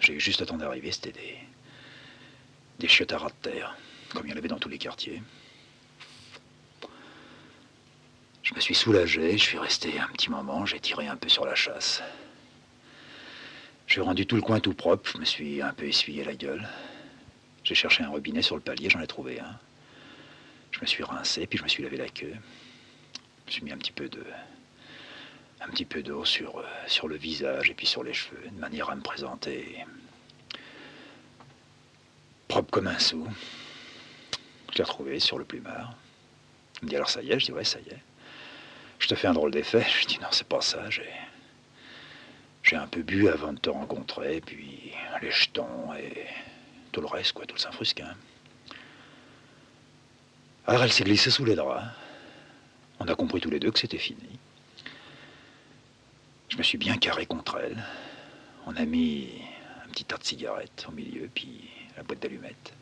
J'ai eu juste le temps d'arriver, c'était des chiottes à ras de terre, comme il y en avait dans tous les quartiers. Je me suis soulagé, je suis resté un petit moment, j'ai tiré un peu sur la chasse. J'ai rendu tout le coin tout propre, je me suis un peu essuyé la gueule. J'ai cherché un robinet sur le palier, j'en ai trouvé un. Je me suis rincé, puis je me suis lavé la queue. Je me suis mis un petit peu d'eau sur le visage et puis sur les cheveux, de manière à me présenter propre comme un sou. Je l'ai retrouvé sur le plumard. Il me dit alors ça y est, je dis ouais ça y est. Je te fais un drôle d'effet. Je dis non c'est pas ça, j'ai un peu bu avant de te rencontrer, puis les jetons et tout le reste quoi, tout le Saint-Frusquin. Alors elle s'est glissée sous les draps. On a compris tous les deux que c'était fini. Je me suis bien carré contre elle. On a mis un petit tas de cigarettes au milieu, puis la boîte d'allumettes.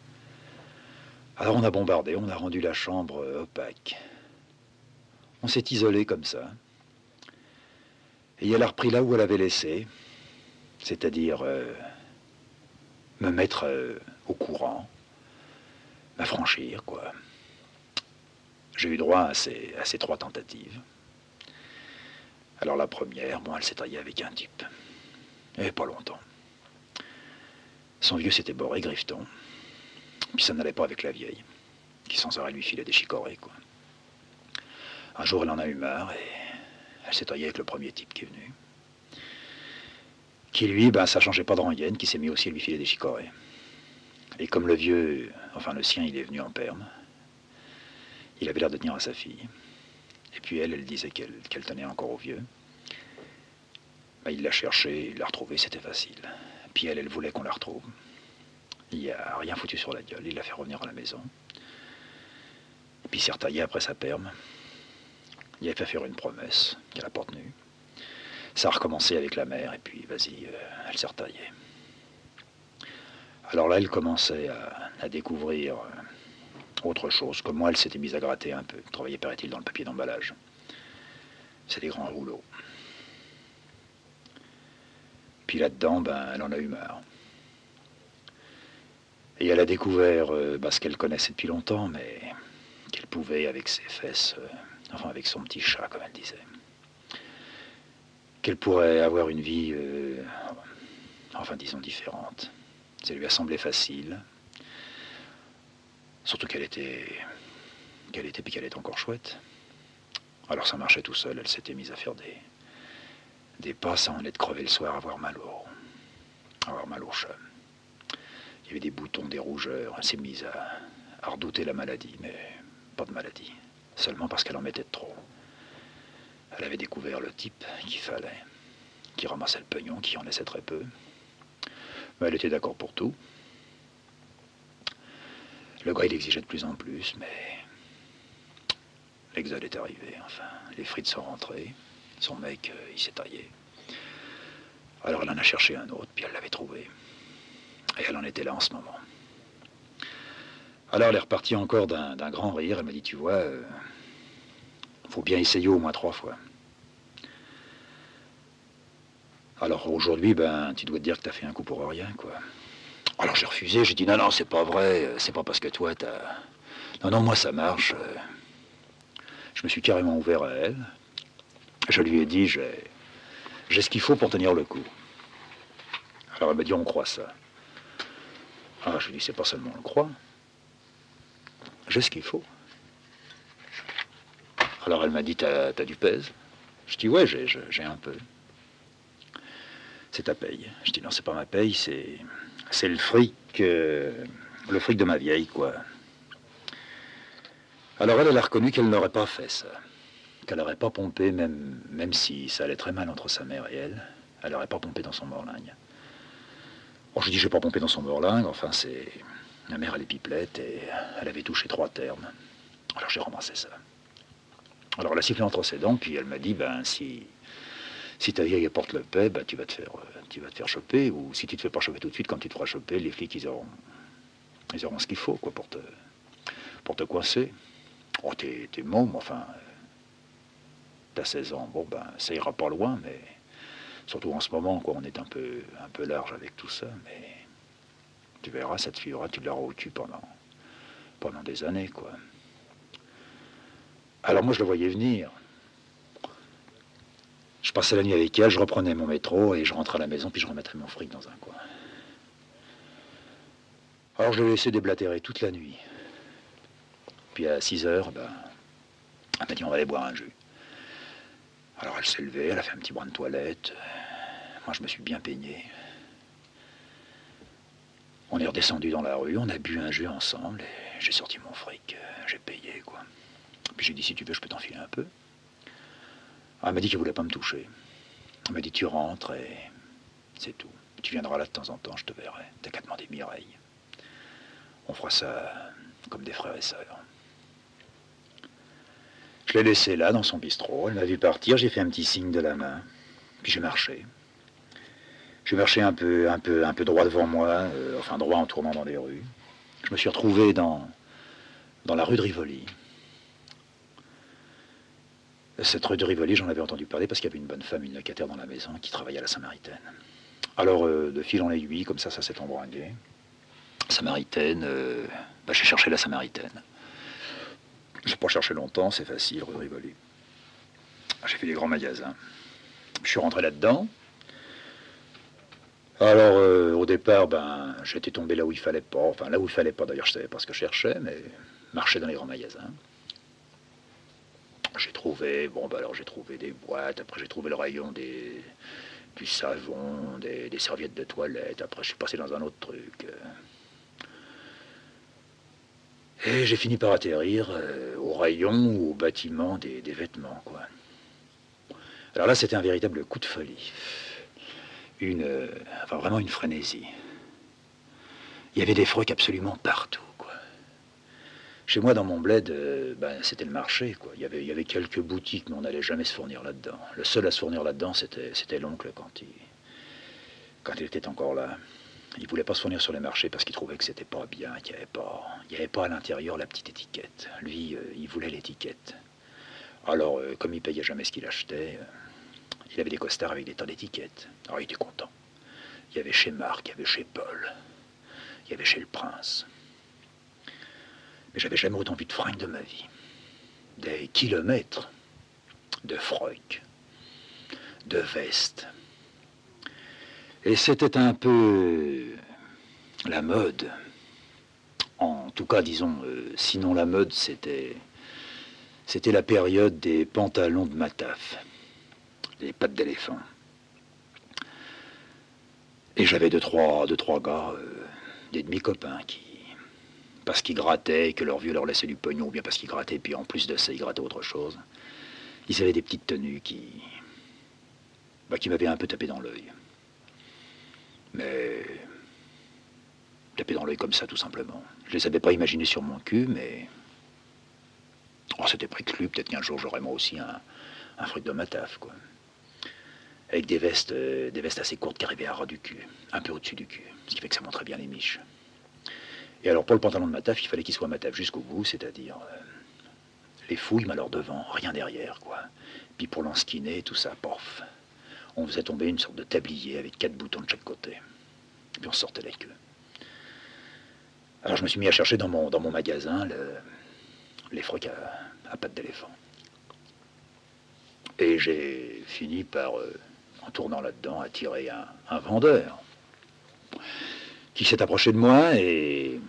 Alors on a bombardé, on a rendu la chambre opaque. On s'est isolé comme ça. Et elle a repris là où elle avait laissé, c'est-à-dire me mettre au courant, m'affranchir, quoi. J'ai eu droit à ces 3 tentatives. Alors la première, bon, elle s'est taillée avec un type. Et pas longtemps. Son vieux s'était boré, Grifton. Puis ça n'allait pas avec la vieille, qui sans arrêt lui filait des chicorées, quoi. Un jour, elle en a eu marre et elle s'est taillée avec le premier type qui est venu. Qui lui, ben ça changeait pas de rengaine, qui s'est mis aussi à lui filer des chicorées. Et comme le vieux, enfin le sien, il est venu en perme, il avait l'air de tenir à sa fille. Et puis elle disait qu'elle tenait encore au vieux. Ben, il l'a cherché, il l'a retrouvée, c'était facile. Puis elle voulait qu'on la retrouve. Il a rien foutu sur la gueule, il l'a fait revenir à la maison. Et puis il s'est retaillé après sa perme. Il avait fait faire une promesse qu'elle n'a pas tenue. Ça a recommencé avec la mère, et puis vas-y, elle s'est retaillée. Alors là, elle commençait à découvrir autre chose. Comme moi, elle s'était mise à gratter un peu. Elle travaillait, paraît-il, dans le papier d'emballage. C'est des grands rouleaux. Puis là-dedans, ben, elle en a eu marre. Et elle a découvert ce qu'elle connaissait depuis longtemps, mais qu'elle pouvait, avec ses fesses, enfin avec son petit chat, comme elle disait, qu'elle pourrait avoir une vie, enfin disons, différente. Ça lui a semblé facile. Surtout qu'elle était puis qu'elle était encore chouette. Alors ça marchait tout seul, elle s'était mise à faire des pas sans en être crevée le soir, avoir mal au chum. Il y avait des boutons, des rougeurs, elle s'est mise à redouter la maladie, mais pas de maladie. Seulement parce qu'elle en mettait de trop. Elle avait découvert le type qu'il fallait, qui ramassait le pognon, qui en laissait très peu. Mais elle était d'accord pour tout. Le gars, il exigeait de plus en plus, mais l'exode est arrivé, enfin. Les frites sont rentrées. Son mec, il s'est taillé. Alors elle en a cherché un autre, puis elle l'avait trouvé. Et elle en était là en ce moment. Alors elle est repartie encore d'un grand rire. Elle m'a dit, tu vois, faut bien essayer au moins 3 fois. Alors aujourd'hui, ben, tu dois te dire que t'as fait un coup pour rien, quoi. Alors j'ai refusé, j'ai dit, non, c'est pas vrai, c'est pas parce que toi, t'as... Non, moi, ça marche. Je me suis carrément ouvert à elle. Je lui ai dit, j'ai ce qu'il faut pour tenir le coup. Alors elle m'a dit, on croit ça. Ah, je lui ai dit, c'est pas seulement on le croit. J'ai ce qu'il faut. Alors elle m'a dit, t'as du pèse? Je dis, ouais, j'ai un peu. C'est ta paye. Je dis, non, c'est pas ma paye, c'est le fric de ma vieille, quoi. Alors elle a reconnu qu'elle n'aurait pas fait ça. Qu'elle n'aurait pas pompé, même si ça allait très mal entre sa mère et elle. Elle n'aurait pas pompé dans son morlingue. Bon, je dis, j'ai pas pompé dans son morlingue, enfin, c'est... Ma mère, elle est pipelette et elle avait touché 3 termes. Alors j'ai ramassé ça. Alors elle a sifflé entre ses dents, puis elle m'a dit, ben, si ta vieille apporte le paix, ben, tu vas te faire choper, ou si tu te fais pas choper tout de suite, quand tu te feras choper, les flics, ils auront ce qu'il faut, quoi, pour te coincer. Oh, t'es môme, enfin, t'as 16 ans, bon, ben, ça ira pas loin, mais Surtout en ce moment, quoi, on est un peu large avec tout ça, mais tu verras, cette fille-là, tu l'auras au cul pendant des années, quoi. Alors moi, je le voyais venir. Je passais la nuit avec elle, je reprenais mon métro et je rentrais à la maison, puis je remettrais mon fric dans un coin. Alors je l'ai laissé déblatérer toute la nuit. Puis à 6 heures, ben, elle m'a dit on va aller boire un jus. Alors elle s'est levée, elle a fait un petit brin de toilette. Moi je me suis bien peigné. On est redescendu dans la rue, on a bu un jus ensemble et j'ai sorti mon fric, j'ai payé quoi. Puis j'ai dit si tu veux je peux t'enfiler un peu. Alors, elle m'a dit qu'elle voulait pas me toucher. Elle m'a dit tu rentres et c'est tout. Tu viendras là de temps en temps, je te verrai. T'as qu'à demander Mireille. On fera ça comme des frères et sœurs. Je l'ai laissée là, dans son bistrot. Elle m'a vu partir, j'ai fait un petit signe de la main. Puis j'ai marché. J'ai marché un peu droit devant moi, enfin droit en tournant dans les rues. Je me suis retrouvé dans la rue de Rivoli. Cette rue de Rivoli, j'en avais entendu parler parce qu'il y avait une bonne femme, une locataire dans la maison, qui travaillait à la Samaritaine. Alors, de fil en aiguille, comme ça s'est embringué. Samaritaine, j'ai cherché la Samaritaine. J'ai pas cherché longtemps, c'est facile, rue de Rivoli. J'ai fait des grands magasins. Je suis rentré là-dedans. Alors, au départ, j'étais tombé là où il fallait pas. Enfin, là où il fallait pas, d'ailleurs, je savais pas ce que je cherchais, mais marcher dans les grands magasins. J'ai trouvé, alors j'ai trouvé des boîtes, après j'ai trouvé le rayon du savon, des serviettes de toilette, après je suis passé dans un autre truc. Et j'ai fini par atterrir au rayon ou au bâtiment des vêtements, quoi. Alors là, c'était un véritable coup de folie. Vraiment une frénésie. Il y avait des frocs absolument partout, quoi. Chez moi, dans mon bled, c'était le marché, quoi. Il y avait quelques boutiques, mais on n'allait jamais se fournir là-dedans. Le seul à se fournir là-dedans, c'était l'oncle quand il était encore là. Il voulait pas se fournir sur les marchés parce qu'il trouvait que c'était pas bien, qu'il n'y avait pas à l'intérieur la petite étiquette. Lui, il voulait l'étiquette. Alors, comme il payait jamais ce qu'il achetait, il avait des costards avec des tas d'étiquettes. Alors, il était content. Il y avait chez Marc, il y avait chez Paul, il y avait chez le Prince. Mais j'avais jamais autant vu de fringues de ma vie. Des kilomètres de frocs, de vestes. Et c'était un peu la mode. En tout cas, disons, sinon la mode, c'était la période des pantalons de mataf, des pattes d'éléphant. Et j'avais deux, trois gars, des demi-copains, parce qu'ils grattaient et que leur vieux leur laissait du pognon, ou bien parce qu'ils grattaient, puis en plus de ça, ils grattaient autre chose. Ils avaient des petites tenues qui m'avaient un peu tapé dans l'œil. Mais tapé dans l'œil comme ça, tout simplement. Je les avais pas imaginés sur mon cul, mais c'était préclu. Peut-être qu'un jour j'aurai moi aussi un fruit de ma taf, quoi. Avec des vestes assez courtes qui arrivaient à ras du cul, un peu au-dessus du cul, ce qui fait que ça montrait bien les miches. Et alors pour le pantalon de ma taf, il fallait qu'il soit ma taf jusqu'au bout, c'est-à-dire les fouilles, mais alors devant, rien derrière, quoi. Puis pour l'enskiner, tout ça, pof. On faisait tomber une sorte de tablier avec 4 boutons de chaque côté. Puis on sortait la queue. Alors je me suis mis à chercher dans mon magasin les frocs à pattes d'éléphant. Et j'ai fini par, en tournant là-dedans, attirer un vendeur qui s'est approché de moi et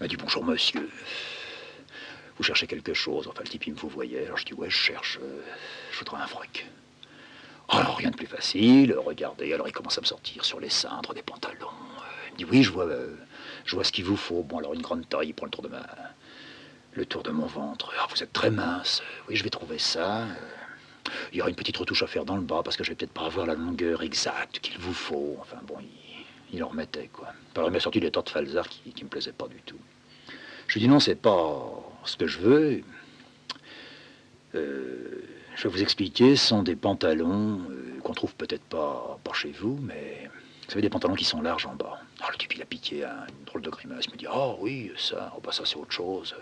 m'a dit « Bonjour monsieur, vous cherchez quelque chose ?» Enfin le type il me vous voyait, alors je dis « Ouais, je cherche, je voudrais un froc. » Alors rien de plus facile, regardez, alors il commence à me sortir sur les cintres des pantalons. Il me dit « Oui, je vois ce qu'il vous faut. » Bon alors une grande taille, il prend le tour de mon ventre. « Ah, vous êtes très mince, oui je vais trouver ça. Il y aura une petite retouche à faire dans le bas parce que je vais peut-être pas avoir la longueur exacte qu'il vous faut. » Enfin bon, il en remettait, quoi. Par il m'a sorti des tas de falzars qui me plaisaient pas du tout. Je lui dis non, c'est pas ce que je veux. Je vais vous expliquer, ce sont des pantalons qu'on trouve peut-être pas chez vous, mais vous savez, des pantalons qui sont larges en bas. Alors le type, il a piqué une drôle de grimace. Il me dit, oh oui, ça, ça c'est autre chose.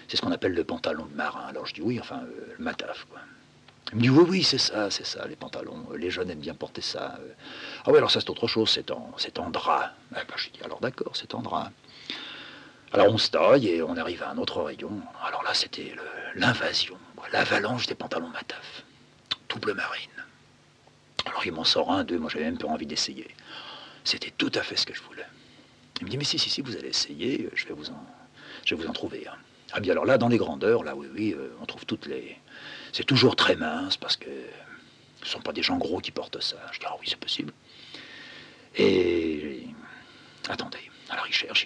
C'est ce qu'on appelle le pantalon de marin. Alors je dis oui, enfin, le mataf, quoi. Il me dit, oui, oui, c'est ça, les pantalons. Les jeunes aiment bien porter ça. Ah oui, alors ça, c'est autre chose, c'est en drap. Eh ben, je dis, alors d'accord, c'est en drap. Alors on se taille et on arrive à un autre rayon. Alors là, c'était l'invasion, l'avalanche des pantalons Mataf. Tout bleu marine. Alors il m'en sort un, deux, moi j'avais même pas envie d'essayer. C'était tout à fait ce que je voulais. Il me dit, mais si, vous allez essayer, je vais vous en trouver un. Ah bien alors là, dans les grandeurs, là, oui, on trouve toutes les... C'est toujours très mince, parce que ce ne sont pas des gens gros qui portent ça. Je dis, ah oui, c'est possible. Et... Attendez. Alors il cherche,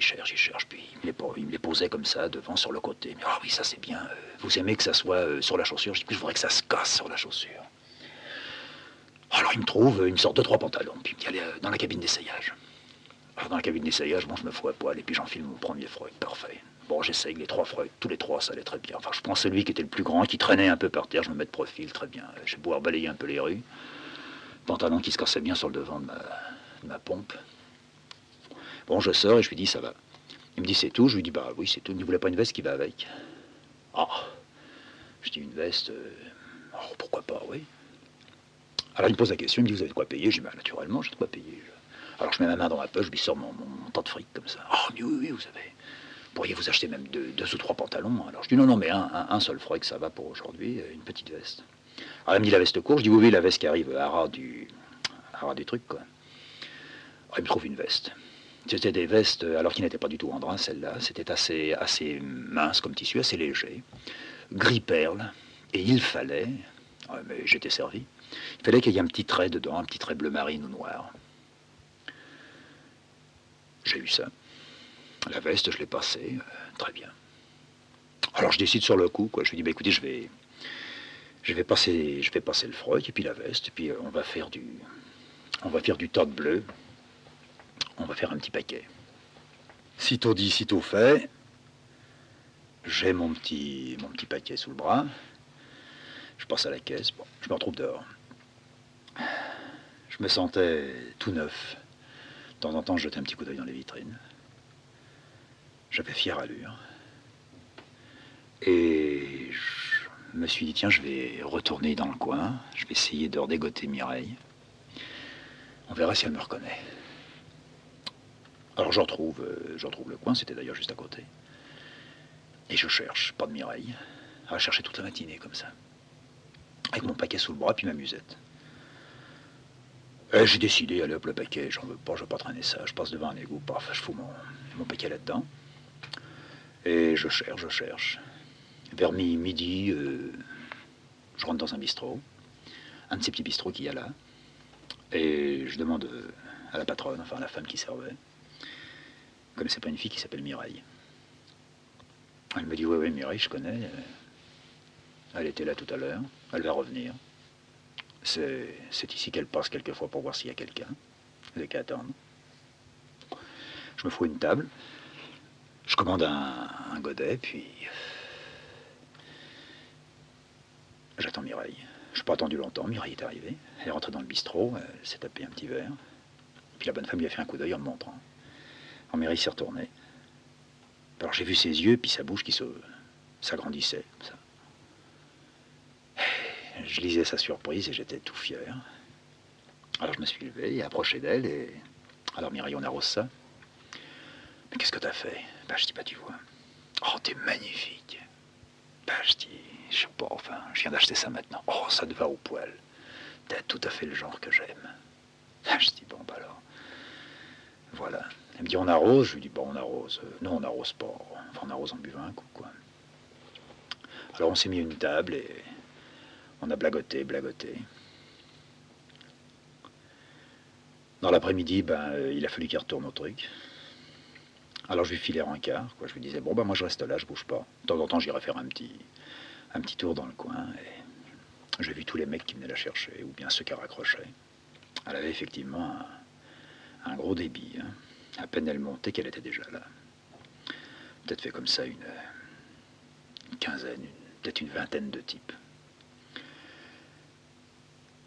puis il me les posait comme ça, devant, sur le côté. Mais, ah oui, ça c'est bien. Vous aimez que ça soit sur la chaussure? Je dis, puis je voudrais que ça se casse sur la chaussure. Alors il me trouve, il me sort deux, trois pantalons, puis il me dit, allez, dans la cabine d'essayage. Alors dans la cabine d'essayage, bon, je me fous à poil, et puis j'enfile mon premier Freud, parfait. Bon, j'essaye les trois Freud, tous les trois, ça allait très bien. Enfin, je prends celui qui était le plus grand, qui traînait un peu par terre, je me mets de profil, très bien. Je vais pouvoir balayer un peu les rues. Pantalon qui se cassait bien sur le devant de ma pompe. Bon, je sors et je lui dis, ça va. Il me dit, c'est tout? Je lui dis, bah oui, c'est tout. Il ne voulait pas une veste qui va avec. Ah, je dis, une veste, oh, pourquoi pas, oui. Alors il me pose la question, il me dit, vous avez de quoi payer? Je dis, bah naturellement, j'ai de quoi payer. Alors je mets ma main dans ma poche, je lui sors mon tas de fric comme ça. Oh, mais oui, vous avez... Pourriez vous acheter même deux ou trois pantalons? Alors je dis, non, mais un seul fric, ça va pour aujourd'hui, une petite veste. Alors il me dit, la veste courte? Je dis, oui, la veste qui arrive à ras du truc, quoi. Alors il me trouve une veste. C'était des vestes, alors qui n'étaient pas du tout en drap, celle-là. C'était assez mince comme tissu, assez léger. Gris perle. Et il fallait, mais j'étais servi, il fallait qu'il y ait un petit trait dedans, un petit trait bleu marine ou noir. J'ai eu ça. La veste, je l'ai passée, très bien. Alors je décide sur le coup, quoi. Je lui dis, bah, écoutez, je vais passer le froc, et puis la veste, et puis on va faire du tas de bleu. On va faire un petit paquet. Sitôt dit, sitôt fait. J'ai mon petit paquet sous le bras. Je passe à la caisse. Bon, je me retrouve dehors. Je me sentais tout neuf. De temps en temps, je jetais un petit coup d'œil dans les vitrines. J'avais fière allure. Et je me suis dit, tiens, je vais retourner dans le coin. Je vais essayer de redégoter Mireille. On verra si elle me reconnaît. Alors je retrouve le coin, c'était d'ailleurs juste à côté. Et je cherche, pas de Mireille. À chercher toute la matinée comme ça. Avec mon paquet sous le bras, puis ma musette. J'ai décidé, allez hop, le paquet, je veux pas traîner ça. Je passe devant un égout, paf, je fous mon paquet là-dedans. Et je cherche. Vers midi, je rentre dans un bistrot. Un de ces petits bistrots qu'il y a là. Et je demande à la patronne, enfin à la femme qui servait. Je ne connaissais pas une fille qui s'appelle Mireille. Elle me dit, oui, Mireille, je connais. Elle était là tout à l'heure. Elle va revenir. C'est ici qu'elle passe quelquefois pour voir s'il y a quelqu'un. Vous n'avez qu'à attendre. Je me fous une table. Je commande un godet, puis... J'attends Mireille. Je n'ai pas attendu longtemps. Mireille est arrivée. Elle est rentrée dans le bistrot. Elle s'est tapé un petit verre. Puis la bonne femme lui a fait un coup d'œil en me montrant. Alors Mireille s'est retournée. Alors j'ai vu ses yeux, puis sa bouche qui s'agrandissait, comme ça. Je lisais sa surprise et j'étais tout fier. Alors je me suis levé et approché d'elle et... Alors Mireille, on arrose ça. Mais qu'est-ce que t'as fait? Ben je dis, bah tu vois. Oh, t'es magnifique. Ben je dis, je sais pas, enfin, je viens d'acheter ça maintenant. Oh, ça te va au poil. T'as tout à fait le genre que j'aime. Ben je dis, bon, bah alors. Voilà. Elle me dit, on arrose? Je lui dis, bon, on arrose. Non, on n'arrose pas. Enfin, on arrose en buvant un coup, quoi. Alors on s'est mis à une table et... On a blagoté. Dans l'après-midi, il a fallu qu'il retourne au truc. Alors je lui filais un quart, quoi. Je lui disais, bon, moi je reste là, je bouge pas. De temps en temps, j'irai faire un petit tour dans le coin. Et j'ai vu tous les mecs qui venaient la chercher, ou bien ceux qui raccrochaient. Elle avait effectivement un gros débit. Hein. À peine elle montait qu'elle était déjà là. Peut-être fait comme ça une quinzaine, peut-être une vingtaine de types.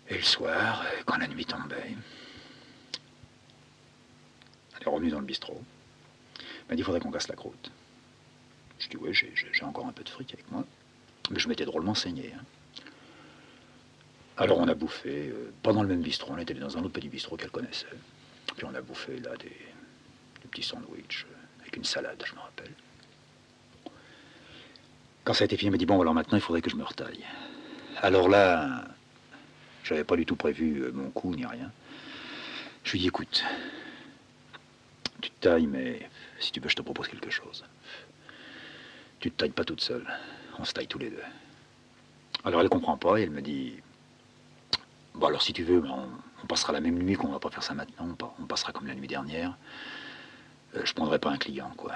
Et le soir, quand la nuit tombait, elle est revenue dans le bistrot. Elle m'a dit, il faudrait qu'on casse la croûte. Je dis, oui, j'ai encore un peu de fric avec moi. Mais je m'étais drôlement saigné. Hein. Alors on a bouffé, pas dans le même bistrot, on était dans un autre petit bistrot qu'elle connaissait. Puis on a bouffé là des petits sandwichs avec une salade, je me rappelle. Quand ça a été fini, elle m'a dit, bon alors maintenant il faudrait que je me retaille. Alors là, j'avais pas du tout prévu mon coup ni rien. Je lui ai dit, écoute, tu te tailles, mais si tu veux, je te propose quelque chose. Tu te tailles pas toute seule, on se taille tous les deux. Alors elle comprend pas et elle me dit, bon alors si tu veux, on passera la même nuit, qu'on va pas faire ça maintenant, on passera comme la nuit dernière. Je prendrai pas un client, quoi.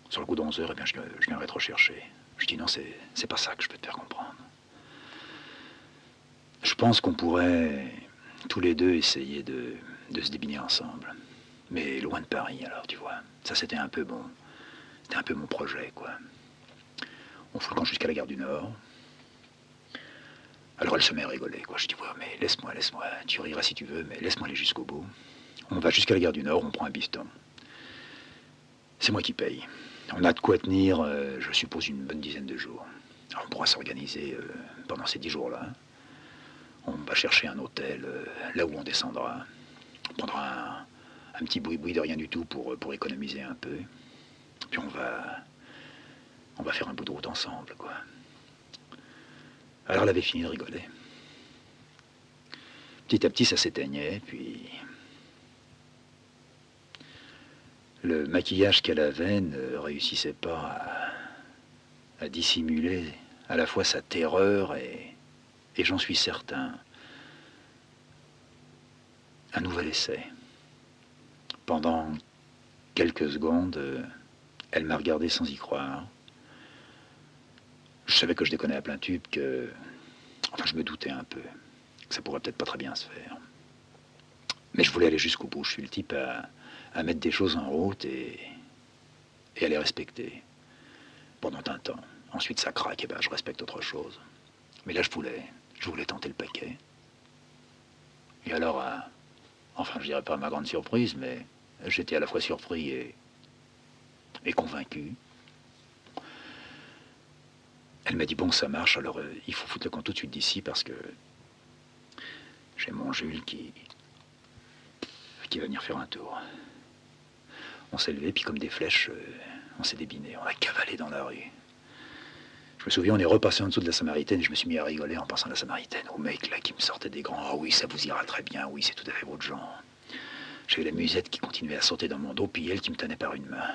Sur le coup d'11 heures, eh bien, je viendrai te rechercher. Je dis non, c'est pas ça que je peux te faire comprendre. Je pense qu'on pourrait tous les deux essayer de se débiner ensemble. Mais loin de Paris, alors, tu vois. Ça, c'était un peu mon projet, quoi. On fout le camp jusqu'à la gare du Nord. Alors elle se met à rigoler, quoi. Je dis, ouais, mais laisse-moi, tu riras si tu veux, mais laisse-moi aller jusqu'au bout. On va jusqu'à la gare du Nord, on prend un bifton. C'est moi qui paye. On a de quoi tenir, je suppose, une bonne dizaine de jours. Alors on pourra s'organiser pendant ces 10 jours-là. On va chercher un hôtel, là où on descendra. On prendra un petit boui-boui de rien du tout pour économiser un peu. Puis on va faire un bout de route ensemble, quoi. Alors elle avait fini de rigoler. Petit à petit, ça s'éteignait, puis le maquillage qu'elle avait ne réussissait pas à dissimuler à la fois sa terreur et j'en suis certain, un nouvel essai. Pendant quelques secondes, elle m'a regardé sans y croire. Je savais que je déconnais à plein tube, enfin je me doutais un peu, que ça pourrait peut-être pas très bien se faire. Mais je voulais aller jusqu'au bout. Je suis le type à mettre des choses en route et à les respecter pendant un temps. Ensuite ça craque, et ben je respecte autre chose. Mais là je voulais tenter le paquet. Et alors, enfin je dirais pas à ma grande surprise, mais j'étais à la fois surpris et convaincu. Elle m'a dit, bon, ça marche, alors il faut foutre le camp tout de suite d'ici parce que j'ai mon Jules qui va venir faire un tour. On s'est levé, puis comme des flèches, on s'est débiné. On a cavalé dans la rue. Je me souviens, on est repassé en dessous de la Samaritaine et je me suis mis à rigoler en passant la Samaritaine. Au mec là qui me sortait des grands, ah oui, ça vous ira très bien, oui, c'est tout à fait votre genre. J'avais la musette qui continuait à sauter dans mon dos, puis elle qui me tenait par une main.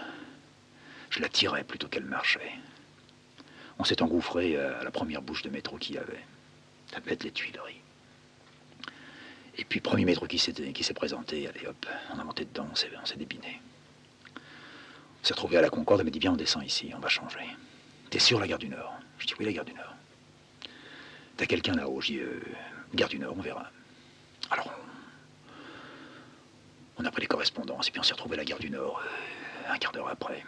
Je la tirais plutôt qu'elle marchait. On s'est engouffré à la première bouche de métro qu'il y avait. Ça devait être les Tuileries. Et puis, premier métro qui s'est présenté, allez hop, on a monté dedans, on s'est débiné. On s'est retrouvé à la Concorde, elle m'a dit, viens, on descend ici, on va changer. T'es sûr, la gare du Nord? Je dis, oui, la gare du Nord. T'as quelqu'un là-haut? Je dis, gare du Nord, on verra. Alors, on a pris les correspondances, et puis on s'est retrouvé à la gare du Nord, un quart d'heure après.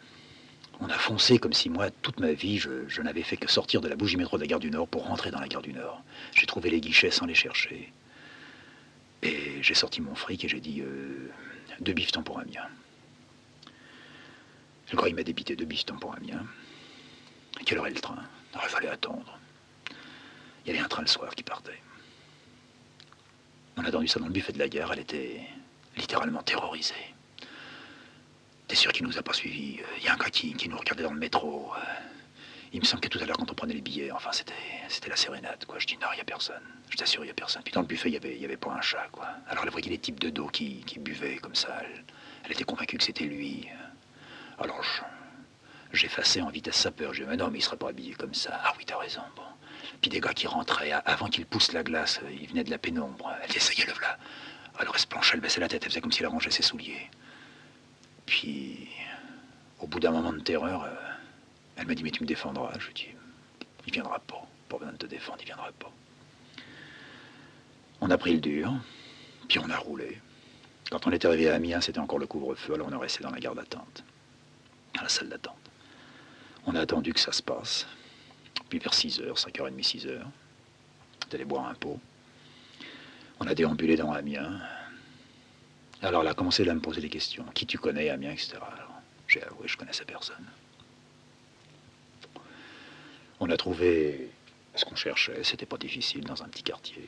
On a foncé comme si moi, toute ma vie, je n'avais fait que sortir de la bouche du métro de la gare du Nord pour rentrer dans la gare du Nord. J'ai trouvé les guichets sans les chercher. Et j'ai sorti mon fric et j'ai dit 2 bifetons pour Amiens. Je crois qu'il m'a débité 2 bifetons pour Amiens. À quelle heure est le train? Alors, il fallait attendre. Il y avait un train le soir qui partait. On a attendu ça dans le buffet de la gare, elle était littéralement terrorisée. T'es sûr qu'il nous a pas suivis? Il y a un gars qui nous regardait dans le métro. Il me semble que tout à l'heure, quand on prenait les billets, enfin, c'était la sérénade, quoi. Je dis, non, il n'y a personne. Je t'assure, il n'y a personne. Puis dans le buffet, il y avait pas un chat, quoi. Alors elle voyait les types de dos qui buvaient comme ça. Elle était convaincue que c'était lui. Alors j'effaçais en vitesse sa peur. Je dis, mais non, mais il serait pas habillé comme ça. Ah oui, t'as raison, bon. Puis des gars qui rentraient, avant qu'ils poussent la glace, ils venaient de la pénombre. Elle dit, ça y est, le voilà. Alors elle se penchait, elle baissait la tête, elle faisait comme si elle rangeait ses souliers. Puis, au bout d'un moment de terreur, elle m'a dit, mais tu me défendras? Je lui ai dit, il viendra pas. Pas besoin de te défendre, il viendra pas. On a pris le dur, puis on a roulé. Quand on était arrivé à Amiens, c'était encore le couvre-feu, alors on est resté dans la gare d'attente, dans la salle d'attente. On a attendu que ça se passe. Puis vers 6h, 5h30, 6h, on est allé boire un pot. On a déambulé dans Amiens. Alors là, a commencé à me poser des questions. Qui tu connais, Amiens, etc. Alors, j'ai avoué, je connaissais personne. On a trouvé Ce qu'on cherchait, c'était pas difficile dans un petit quartier.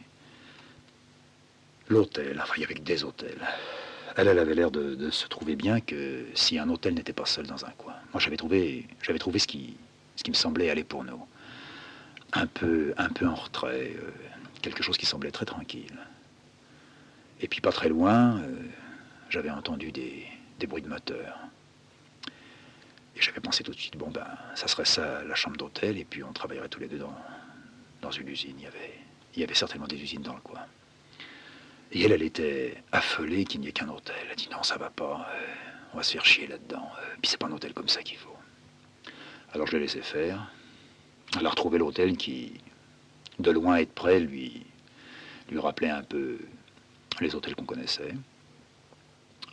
L'hôtel, enfin, il y avait que des hôtels. Elle avait l'air de se trouver bien que si un hôtel n'était pas seul dans un coin. Moi, j'avais trouvé ce qui me semblait aller pour nous. Un peu en retrait, quelque chose qui semblait très tranquille. Et puis pas très loin, j'avais entendu des bruits de moteur. Et j'avais pensé tout de suite, bon ben, ça serait ça, la chambre d'hôtel, et puis on travaillerait tous les deux dans une usine. Il y avait certainement des usines dans le coin. Et elle était affolée qu'il n'y ait qu'un hôtel. Elle a dit non, ça va pas, on va se faire chier là-dedans. Puis c'est pas un hôtel comme ça qu'il faut. Alors je l'ai laissé faire. Elle a retrouvé l'hôtel qui, de loin et de près, lui rappelait un peu les hôtels qu'on connaissait.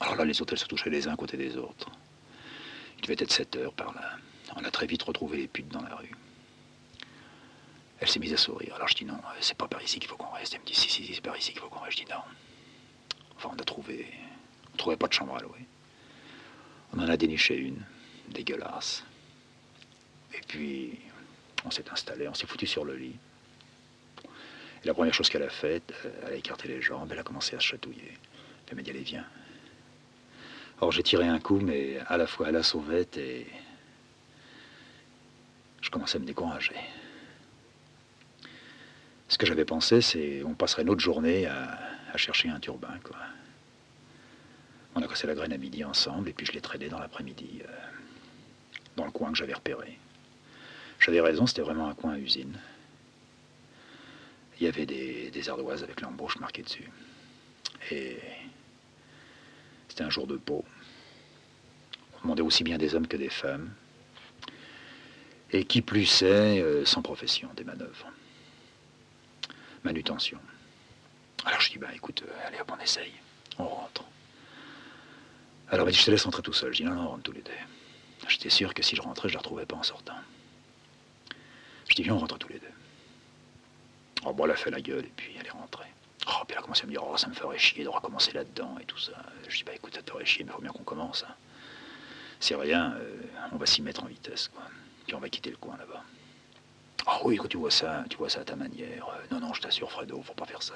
Alors là, les hôtels se touchaient les uns à côté des autres. Il devait être 7 heures par là. On a très vite retrouvé les putes dans la rue. Elle s'est mise à sourire. Alors je dis non, c'est pas par ici qu'il faut qu'on reste. Elle me dit si, c'est par ici qu'il faut qu'on reste. Je dis non. Enfin, on trouvait pas de chambre à louer. On en a déniché une, dégueulasse. Et puis, on s'est installé, on s'est foutu sur le lit. Et la première chose qu'elle a faite, elle a écarté les jambes, elle a commencé à se chatouiller. Elle m'a dit, allez, viens. Or, j'ai tiré un coup, mais à la fois à la sauvette et je commençais à me décourager. Ce que j'avais pensé, c'est on passerait notre journée à chercher un turbin, quoi. On a cassé la graine à midi ensemble, et puis je l'ai traîné dans l'après-midi, dans le coin que j'avais repéré. J'avais raison, c'était vraiment un coin à usine. Il y avait des ardoises avec l'embauche marquée dessus. Et c'était un jour de peau. On demandait aussi bien des hommes que des femmes. Et qui plus est, sans profession, des manœuvres. Manutention. Alors je dis, bah écoute, allez hop, on essaye. On rentre. Alors elle m'a dit, je te laisse rentrer tout seul. Je dis, non, on rentre tous les deux. J'étais sûr que si je rentrais, je ne la retrouvais pas en sortant. Je dis, viens, on rentre tous les deux. Oh, bon, elle a fait la gueule, et puis elle est rentrée. Oh, puis elle a commencé à me dire, oh, ça me ferait chier de recommencer là-dedans, et tout ça. Je dis, bah écoute, ça te ferait chier, mais il faut bien qu'on commence. Hein. C'est rien, on va s'y mettre en vitesse, quoi. Puis on va quitter le coin là-bas. Oh oui, quand tu vois ça à ta manière. Non, non, je t'assure, Fredo, faut pas faire ça.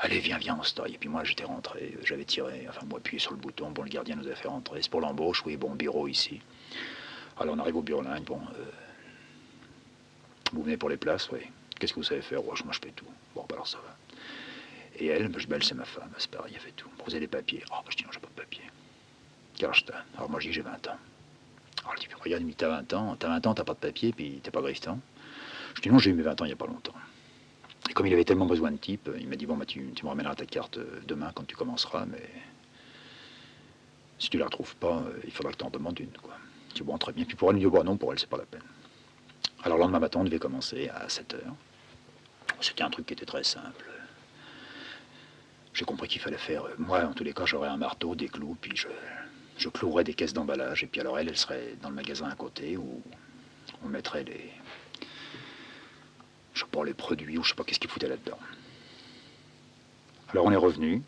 Allez, viens, on se taille. Et puis moi, j'étais rentré, j'avais tiré, enfin, moi, appuyé sur le bouton. Bon, le gardien nous a fait rentrer. C'est pour l'embauche, oui, bon, bureau ici. Alors, on arrive au bureau là, bon, vous venez pour les places, oui. Qu'est-ce que vous savez faire? Moi, je fais tout. Bon, bah alors ça va. Et elle, elle c'est ma femme, c'est pareil, elle fait tout. Vous avez des papiers? Oh, bah, je dis non, j'ai pas de papiers. Quel âge t'as? Alors moi, je dis j'ai 20 ans. Alors elle dit, regarde, t'as 20 ans, t'as pas de papiers, puis t'es pas gristant. Je dis non, j'ai eu mes 20 ans il n'y a pas longtemps. Et comme il avait tellement besoin de type, il m'a dit, bon, bah, tu me ramèneras ta carte demain quand tu commenceras, mais si tu la retrouves pas, il faudra que tu en demandes une, quoi. Je dis, bon, très bien. Puis pour elle, il me dit, bon, non, pour elle, c'est pas la peine. Alors le lendemain matin, on devait commencer à 7 heures. C'était un truc qui était très simple. J'ai compris qu'il fallait faire, moi, en tous les cas, j'aurais un marteau, des clous, puis je clouerais des caisses d'emballage, et puis alors elle serait dans le magasin à côté, où on mettrait je sais pas, les produits, ou je sais pas qu'est-ce qu'ils foutaient là-dedans. Alors on est revenu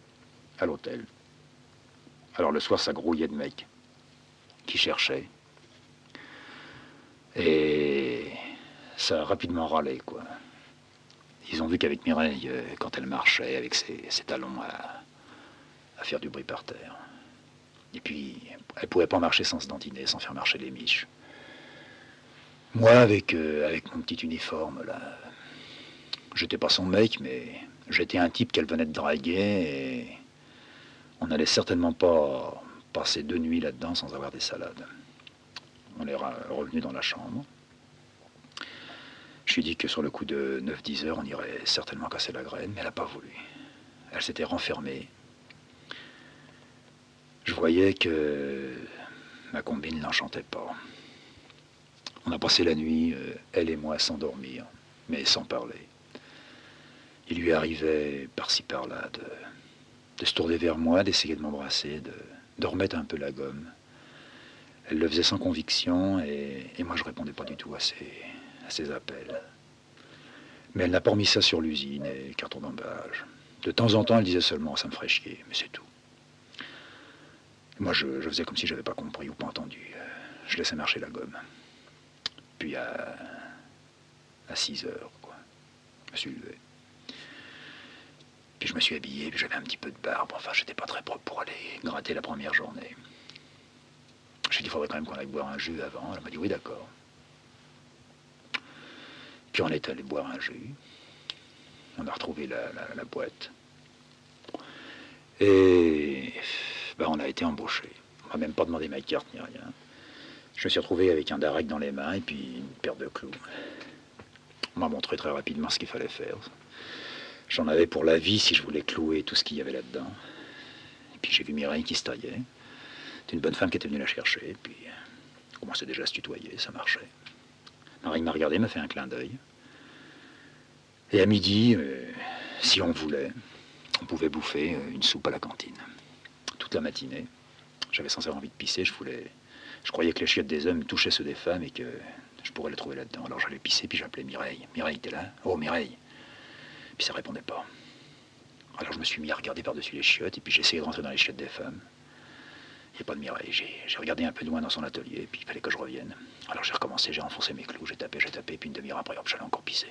à l'hôtel. Alors le soir, ça grouillait de mecs qui cherchaient. Et ça a rapidement râlé, quoi. Ils ont vu qu'avec Mireille, quand elle marchait avec ses talons à faire du bruit par terre. Et puis, elle pouvait pas marcher sans se dentiner, sans faire marcher les miches. Moi, avec mon petit uniforme, là, j'étais pas son mec, mais j'étais un type qu'elle venait de draguer, et on n'allait certainement pas passer 2 nuits là-dedans sans avoir des salades. On est revenu dans la chambre. Je lui ai dit que sur le coup de 9-10 heures, on irait certainement casser la graine, mais elle n'a pas voulu. Elle s'était renfermée. Je voyais que ma combine l'enchantait pas. On a passé la nuit, elle et moi, sans dormir, mais sans parler. Il lui arrivait, par-ci par-là, de se tourner vers moi, d'essayer de m'embrasser, de remettre un peu la gomme. Elle le faisait sans conviction, et moi, je répondais pas du tout à ses appels. Mais elle n'a pas remis ça sur l'usine et carton d'emballage. De temps en temps, elle disait seulement, ça me ferait chier, mais c'est tout. Moi, je faisais comme si j'avais pas compris ou pas entendu. Je laissais marcher la gomme. Puis à 6 heures, quoi. Je me suis levé. Puis je me suis habillé, puis j'avais un petit peu de barbe. Enfin, j'étais pas très propre pour aller gratter la première journée. J'ai dit, il faudrait quand même qu'on aille boire un jus avant. Elle m'a dit, oui, d'accord. Puis on est allé boire un jus. On a retrouvé la boîte. Et ben, on a été embauchés. On m'a même pas demandé ma carte ni rien. Je me suis retrouvé avec un darek dans les mains et puis une paire de clous. On m'a montré très rapidement ce qu'il fallait faire. J'en avais pour la vie si je voulais clouer tout ce qu'il y avait là-dedans. Et puis j'ai vu Mireille qui se taillait. C'était une bonne femme qui était venue la chercher. Et puis on commençait déjà à se tutoyer, ça marchait. Marie m'a regardé, m'a fait un clin d'œil. Et à midi, si on voulait, on pouvait bouffer une soupe à la cantine. Toute la matinée. J'avais sincèrement envie de pisser, je croyais que les chiottes des hommes touchaient ceux des femmes et que je pourrais les trouver là-dedans. Alors j'allais pisser, puis j'appelais Mireille. Mireille, t'es là? Oh, Mireille. Puis ça répondait pas. Alors je me suis mis à regarder par-dessus les chiottes, et puis j'ai essayé de rentrer dans les chiottes des femmes. Il n'y a pas de Mireille. J'ai regardé un peu de loin dans son atelier, puis il fallait que je revienne. Alors j'ai recommencé, j'ai enfoncé mes clous, j'ai tapé, puis une demi-heure après, hop, j'allais encore pisser.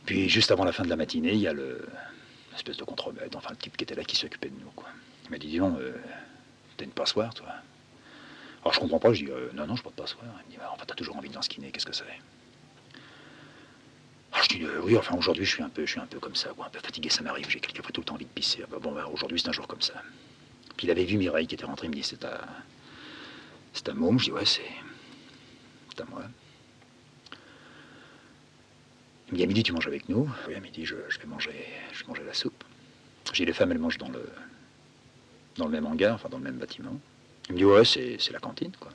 Puis juste avant la fin de la matinée, il y a l'espèce de contremaître, enfin le type qui était là, qui s'occupait de nous, quoi. Il m'a dit, dis donc, t'as une passoire, toi? Alors je comprends pas, je dis, non, je porte passoire. Il me dit, bah, enfin, t'as toujours envie de danskiner, qu'est-ce que c'est? Alors je dis, oui, enfin, aujourd'hui, je suis un peu comme ça, quoi, un peu fatigué, ça m'arrive, j'ai quelquefois tout le temps envie de pisser. Ah, bah, bon, bah, aujourd'hui, c'est un jour comme ça. Puis il avait vu Mireille qui était rentrée, il me dit, c'est ta môme. Je dis, ouais, c'est à moi. Il me dit, à midi, tu manges avec nous? Oui, à midi, je vais manger la soupe. J'ai dit, les femmes, elles mangent dans le même hangar, enfin, dans le même bâtiment. Il me dit, ouais, c'est la cantine, quoi.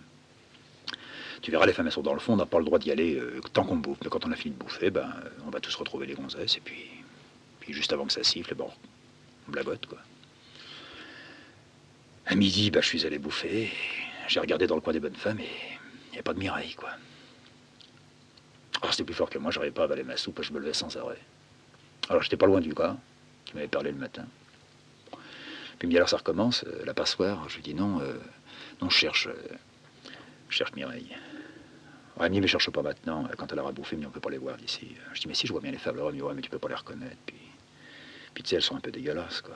Tu verras, les femmes, elles sont dans le fond, on n'a pas le droit d'y aller tant qu'on bouffe. Mais quand on a fini de bouffer, ben, on va tous retrouver les gonzesses, et puis juste avant que ça siffle, bon, on blagote, quoi. À midi, ben, je suis allé bouffer, j'ai regardé dans le coin des bonnes femmes, et il n'y a pas de Mireille, quoi. Alors c'était plus fort que moi, j'arrivais pas à avaler ma soupe, je me levais sans arrêt. Alors j'étais pas loin du gars, qui m'avait parlé le matin. Puis il me dit, alors ça recommence, la passoire? Je lui dis, non, je cherche Mireille. Ouais, mais cherche pas maintenant, quand elle aura bouffé, mais on peut pas les voir d'ici. Je dis, mais si, je vois bien les femmes, ouais, mais tu peux pas les reconnaître. Puis tu sais, elles sont un peu dégueulasses, quoi.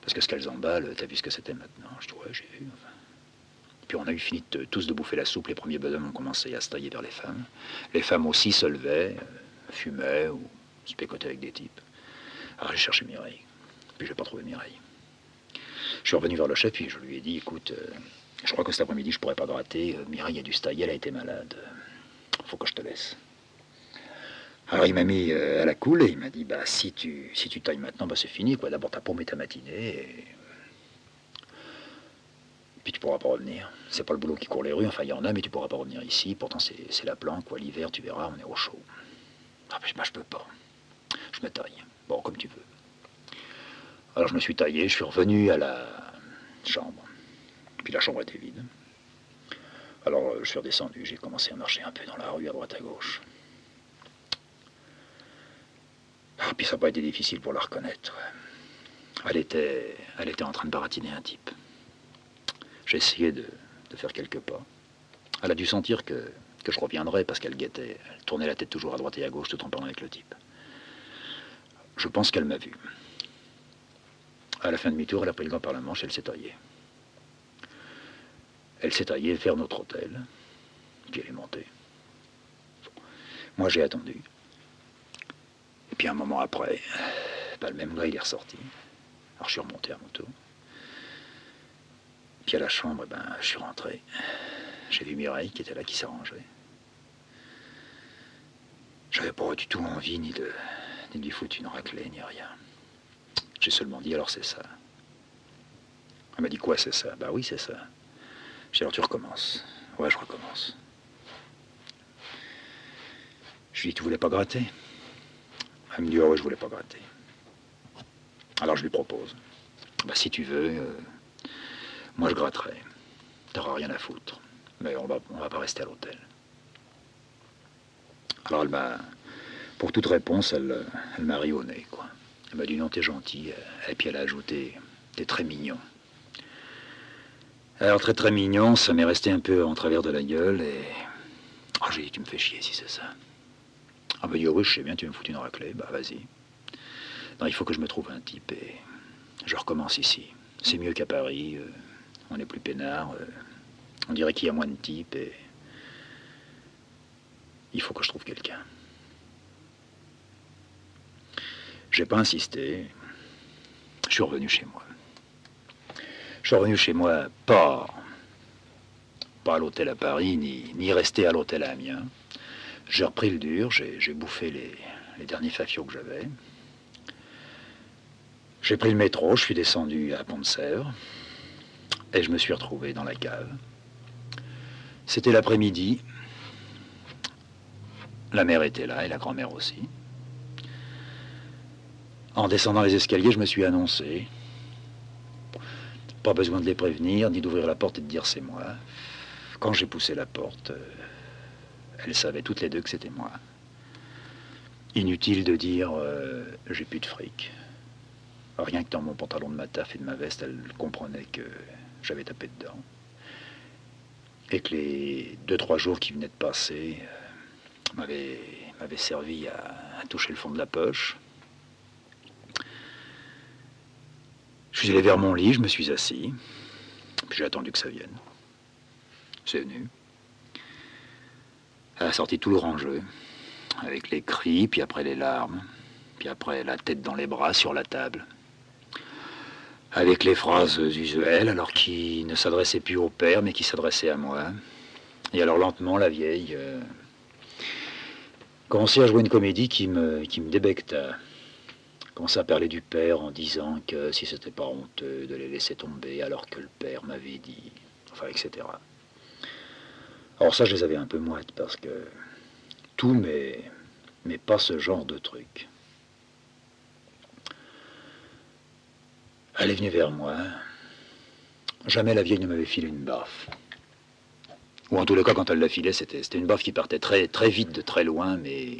Parce que ce qu'elles emballent, t'as vu ce que c'était maintenant? Je dis, ouais, j'ai vu. Enfin. Puis on a eu fini tous de bouffer la soupe, les premiers bonhommes ont commencé à se tailler vers les femmes. Les femmes aussi se levaient, fumaient ou se pécotaient avec des types. Alors j'ai cherché Mireille, puis j'ai pas trouvé Mireille. Je suis revenu vers le chef, puis je lui ai dit, écoute, je crois que cet après-midi, je pourrais pas gratter. Mireille a dû se tailler, elle a été malade. Faut que je te laisse. Alors il m'a mis à la cool et il m'a dit, bah si tu tailles maintenant, bah c'est fini, quoi. D'abord ta paume et ta matinée, et puis tu pourras pas revenir. C'est pas le boulot qui court les rues, enfin il y en a, mais tu pourras pas revenir ici. Pourtant c'est la planque, quoi. L'hiver, tu verras, on est au chaud. Ah bah je peux pas. Je me taille. Bon, comme tu veux. Alors je me suis taillé, je suis revenu à la chambre. Puis la chambre était vide. Alors je suis redescendu, j'ai commencé à marcher un peu dans la rue, à droite à gauche. Ah, puis ça n'a pas été difficile pour la reconnaître. Elle était en train de baratiner un type. J'ai essayé de faire quelques pas. Elle a dû sentir que je reviendrais parce qu'elle guettait. Elle tournait la tête toujours à droite et à gauche tout en parlant avec le type. Je pense qu'elle m'a vu. À la fin de demi-tour, elle a pris le gant par la manche et elle s'est taillée. Elle s'est taillée vers notre hôtel. Puis elle est montée. Moi, j'ai attendu. Et puis un moment après, bah, le même gars, il est ressorti. Alors je suis remonté à mon tour. Puis à la chambre, ben, je suis rentré. J'ai vu Mireille qui était là, qui s'arrangeait. J'avais pas du tout envie ni de lui foutre une raclée, ni rien. J'ai seulement dit, alors c'est ça. Elle m'a dit, quoi c'est ça? Bah oui, c'est ça. J'ai dit, alors tu recommences. Ouais, je recommence. Je lui ai dit, tu voulais pas gratter? Elle me dit, oh, ouais, je voulais pas gratter. Alors je lui propose. Bah si tu veux, moi je gratterai. T'auras rien à foutre. Mais on va pas rester à l'hôtel. Alors pour toute réponse, elle m'a ri au nez, quoi. Elle m'a dit, non, t'es gentil. Et puis elle a ajouté, t'es très mignon. Alors très très mignon, ça m'est resté un peu en travers de la gueule et... Oh, j'ai dit, tu me fais chier si c'est ça. Elle m'a dit, oh oui, je sais bien, tu veux me foutre une raclée, bah vas-y. Non, il faut que je me trouve un type et je recommence ici. C'est mieux qu'à Paris, on est plus peinard, on dirait qu'il y a moins de types et il faut que je trouve quelqu'un. J'ai pas insisté, je suis revenu chez moi. Je suis revenu chez moi, pas à l'hôtel à Paris, ni resté à l'hôtel à Amiens. J'ai repris le dur, j'ai bouffé les derniers fafios que j'avais. J'ai pris le métro, je suis descendu à Pont-de-Sèvres et je me suis retrouvé dans la cave. C'était l'après-midi. La mère était là et la grand-mère aussi. En descendant les escaliers, je me suis annoncé. Pas besoin de les prévenir, ni d'ouvrir la porte et de dire c'est moi. Quand j'ai poussé la porte, elles savaient toutes les deux que c'était moi. Inutile de dire j'ai plus de fric. Rien que dans mon pantalon de ma taf et de ma veste, elles comprenaient que j'avais tapé dedans. Et que les 2-3 jours qui venaient de passer m'avaient servi à toucher le fond de la poche. Je suis allé vers mon lit, je me suis assis, puis j'ai attendu que ça vienne. C'est venu. Elle a sorti tout le grand jeu, avec les cris, puis après les larmes, puis après la tête dans les bras sur la table, avec les phrases usuelles, alors qui ne s'adressaient plus au père, mais qui s'adressaient à moi. Et alors lentement, la vieille commençait à jouer une comédie qui me débecta. Commençait à parler du père en disant que si c'était pas honteux de les laisser tomber alors que le père m'avait dit, enfin, etc. Alors ça, je les avais un peu moites parce que tout, mais pas ce genre de truc. Elle est venue vers moi. Jamais la vieille ne m'avait filé une baffe. Ou en tout cas, quand elle la filait, c'était une baffe qui partait très, très vite de très loin, mais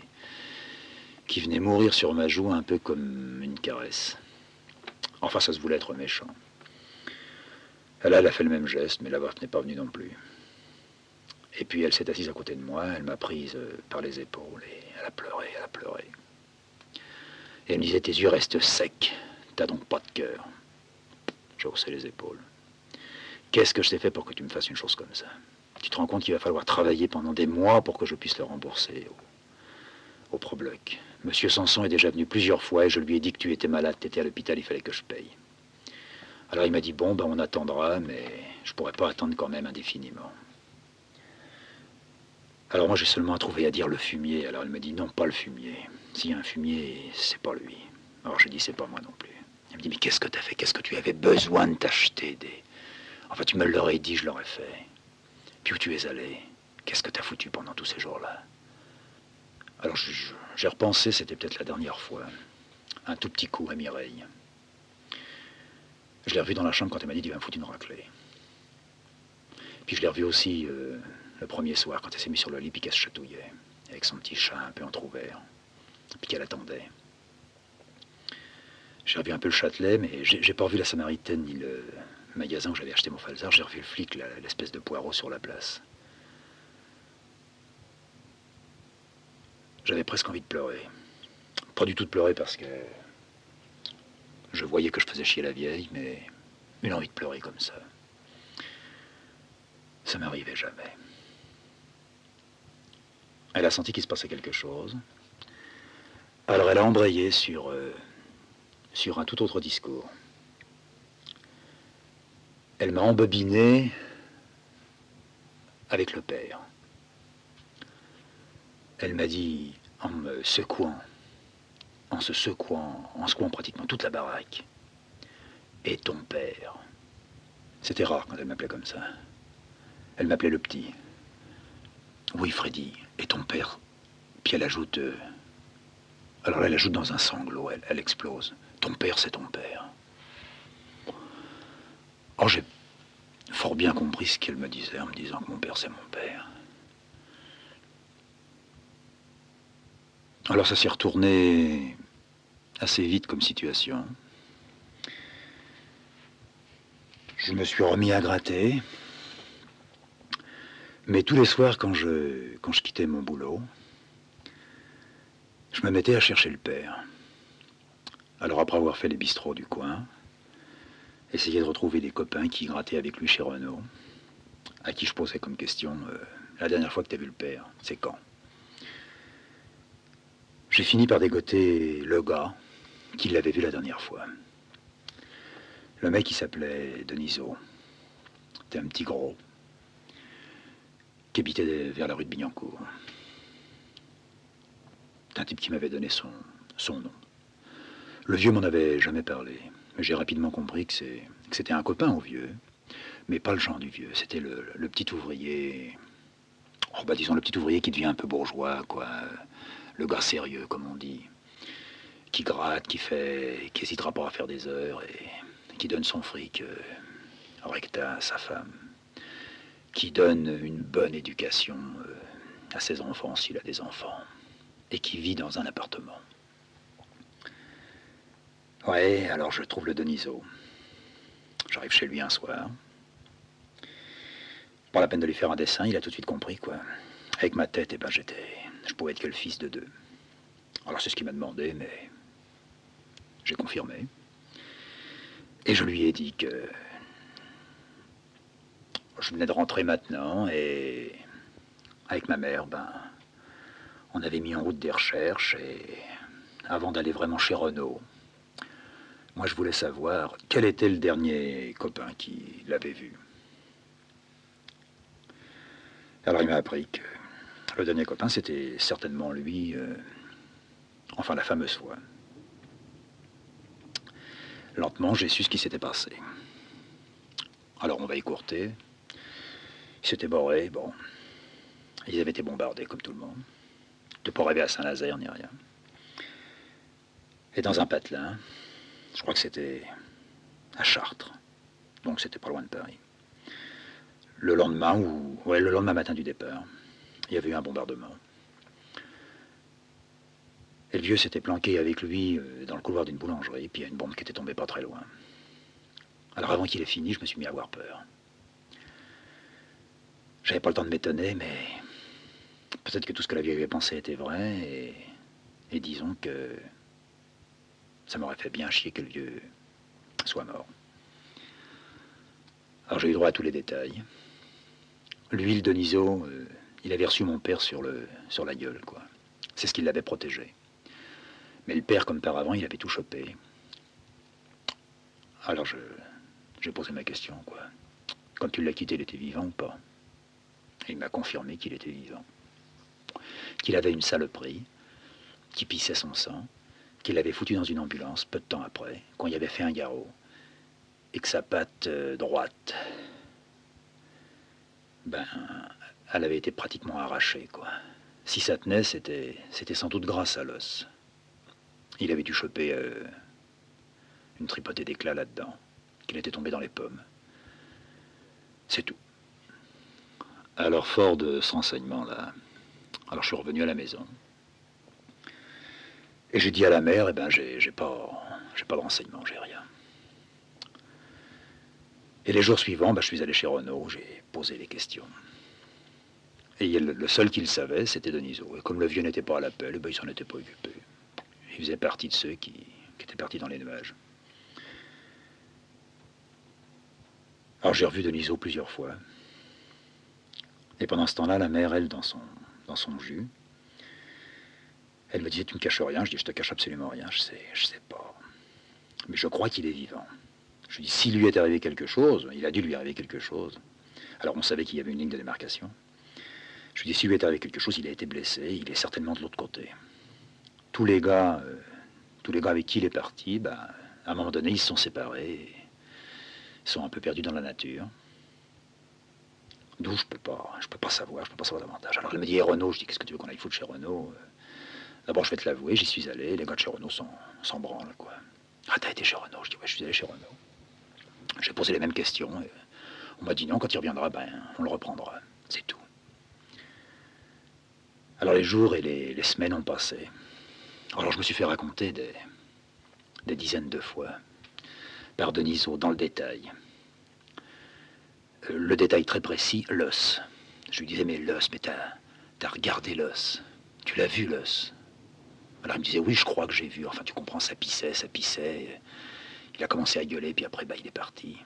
qui venait mourir sur ma joue un peu comme une caresse. Enfin, ça se voulait être méchant. Elle a fait le même geste, mais la baffe n'est pas venue non plus. Et puis elle s'est assise à côté de moi, elle m'a prise par les épaules et elle a pleuré, elle a pleuré. Et elle me disait, tes yeux restent secs, t'as donc pas de cœur. J'ai haussé les épaules. Qu'est-ce que je t'ai fait pour que tu me fasses une chose comme ça? Tu te rends compte qu'il va falloir travailler pendant des mois pour que je puisse le rembourser au Probloc. Monsieur Sanson est déjà venu plusieurs fois et je lui ai dit que tu étais malade, tu étais à l'hôpital, il fallait que je paye. Alors il m'a dit, bon, ben on attendra, mais je pourrais pas attendre quand même indéfiniment. Alors moi j'ai seulement trouvé à dire le fumier, alors elle me dit, non, pas le fumier. S'il y a un fumier, c'est pas lui. Alors je dis, c'est pas moi non plus. Elle me dit, mais qu'est-ce que t'as fait? Qu'est-ce que tu avais besoin de t'acheter des... Enfin, tu me l'aurais dit, je l'aurais fait. Puis où tu es allé? Qu'est-ce que t'as foutu pendant tous ces jours-là? Alors j'ai repensé, c'était peut-être la dernière fois. Un tout petit coup à Mireille. Je l'ai revu dans la chambre quand elle m'a dit qu'il va me foutre une raclée. Puis je l'ai revu aussi le premier soir, quand elle s'est mise sur le lit puis qu'elle se chatouillait, avec son petit chat un peu entrouvert, puis qu'elle attendait. J'ai revu un peu le Châtelet, mais j'ai pas revu la Samaritaine ni le magasin où j'avais acheté mon falzar. J'ai revu le flic, l'espèce de poireau sur la place. J'avais presque envie de pleurer. Pas du tout de pleurer parce que je voyais que je faisais chier la vieille, mais une envie de pleurer comme ça m'arrivait jamais. Elle a senti qu'il se passait quelque chose. Alors elle a embrayé sur un tout autre discours. Elle m'a embobiné avec le père. Elle m'a dit, en me secouant, en secouant pratiquement toute la baraque. Et ton père. C'était rare quand elle m'appelait comme ça. Elle m'appelait le petit. Oui, Freddy, et ton père. Puis elle ajoute... alors là, elle ajoute dans un sanglot, elle explose. Ton père, c'est ton père. Or, j'ai fort bien compris ce qu'elle me disait en me disant que mon père, c'est mon père. Alors ça s'est retourné assez vite comme situation. Je me suis remis à gratter. Mais tous les soirs, quand je quittais mon boulot, Je me mettais à chercher le père. Alors après avoir fait les bistrots du coin, essayer de retrouver des copains qui grattaient avec lui chez Renault, à qui je posais comme question la dernière fois que tu as vu le père, c'est quand? J'ai fini par dégoter le gars qui l'avait vu la dernière fois. Le mec, il s'appelait Denisot. C'était un petit gros qui habitait vers la rue de Bignancourt. C'est un type qui m'avait donné son nom. Le vieux m'en avait jamais parlé, mais j'ai rapidement compris que c'était un copain au vieux, mais pas le genre du vieux. C'était le petit ouvrier, oh bah disons le petit ouvrier qui devient un peu bourgeois, quoi. Le gars sérieux, comme on dit, qui gratte, qui hésitera pas à faire des heures et qui donne son fric recta à sa femme, qui donne une bonne éducation à ses enfants s'il a des enfants, et qui vit dans un appartement. Ouais, alors je trouve le Denisot. J'arrive chez lui un soir. Pas la peine de lui faire un dessin, il a tout de suite compris, quoi. Avec ma tête, eh ben, je pouvais être que le fils de deux. Alors c'est ce qu'il m'a demandé, mais j'ai confirmé. Et je lui ai dit que je venais de rentrer maintenant et avec ma mère, ben, on avait mis en route des recherches et avant d'aller vraiment chez Renault, moi je voulais savoir quel était le dernier copain qui l'avait vu. Alors il m'a appris que le dernier copain c'était certainement lui, enfin la fameuse fois. Lentement j'ai su ce qui s'était passé. Alors on va écourter. Ils s'étaient borrés, bon. Ils avaient été bombardés comme tout le monde. De pas rêver à Saint-Nazaire ni rien. Et dans un patelin, je crois que c'était à Chartres. Donc c'était pas loin de Paris. Le lendemain matin du départ, il y avait eu un bombardement. Et le vieux s'était planqué avec lui dans le couloir d'une boulangerie, puis il y a une bombe qui était tombée pas très loin. Alors avant qu'il ait fini, je me suis mis à avoir peur. J'avais pas le temps de m'étonner, mais peut-être que tout ce que la vieille avait pensé était vrai, et disons que ça m'aurait fait bien chier que le vieux soit mort. Alors j'ai eu droit à tous les détails. Lui, le Denisot, il avait reçu mon père sur la gueule, quoi. C'est ce qui l'avait protégé. Mais le père, comme par avant, il avait tout chopé. Alors j'ai posé ma question, quoi. Quand tu l'as quitté, il était vivant ou pas? Et il m'a confirmé qu'il était vivant. Qu'il avait une saloperie, qui pissait son sang, qu'il avait foutu dans une ambulance peu de temps après, qu'on y avait fait un garrot, et que sa patte droite, ben, elle avait été pratiquement arrachée, quoi. Si ça tenait, c'était sans doute grâce à l'os. Il avait dû choper une tripotée d'éclats là-dedans, qu'il était tombé dans les pommes. C'est tout. Alors, fort de ce renseignement-là, alors je suis revenu à la maison. Et j'ai dit à la mère, eh ben, j'ai pas de renseignements, j'ai rien. Et les jours suivants, ben, je suis allé chez Renault, j'ai posé les questions. Et le seul qui le savait, c'était Denisot. Et comme le vieux n'était pas à l'appel, ben, il s'en était pas occupé. Il faisait partie de ceux qui étaient partis dans les nuages. Alors j'ai revu Denisot plusieurs fois. Et pendant ce temps-là, la mère, elle, dans son jus, elle me disait, tu me caches rien. Je dis, je te cache absolument rien, je sais pas. Mais je crois qu'il est vivant. Je lui dis, s'il lui est arrivé quelque chose, il a dû lui arriver quelque chose. Alors on savait qu'il y avait une ligne de démarcation. Je lui dis, s'il lui est arrivé quelque chose, il a été blessé, il est certainement de l'autre côté. Tous les gars avec qui il est parti, ben, à un moment donné, ils se sont séparés. Ils sont un peu perdus dans la nature. D'où je peux pas savoir davantage. Alors elle me dit, et Renault, je dis, qu'est-ce que tu veux qu'on aille foutre chez Renault? D'abord, je vais te l'avouer, j'y suis allé, les gars de chez Renault s'en branlent, quoi. Ah, t'as été chez Renault? Je dis, ouais, je suis allé chez Renault. J'ai posé les mêmes questions, et on m'a dit non, quand il reviendra, ben, on le reprendra, c'est tout. Alors les jours et les semaines ont passé. Alors je me suis fait raconter des dizaines de fois, par Denisot, dans le détail. Le détail très précis, l'os. Je lui disais, mais l'os, mais t'as regardé l'os. Tu l'as vu, l'os. Alors il me disait, oui, je crois que j'ai vu. Enfin, tu comprends, ça pissait, ça pissait. Il a commencé à gueuler, puis après, bah, il est parti.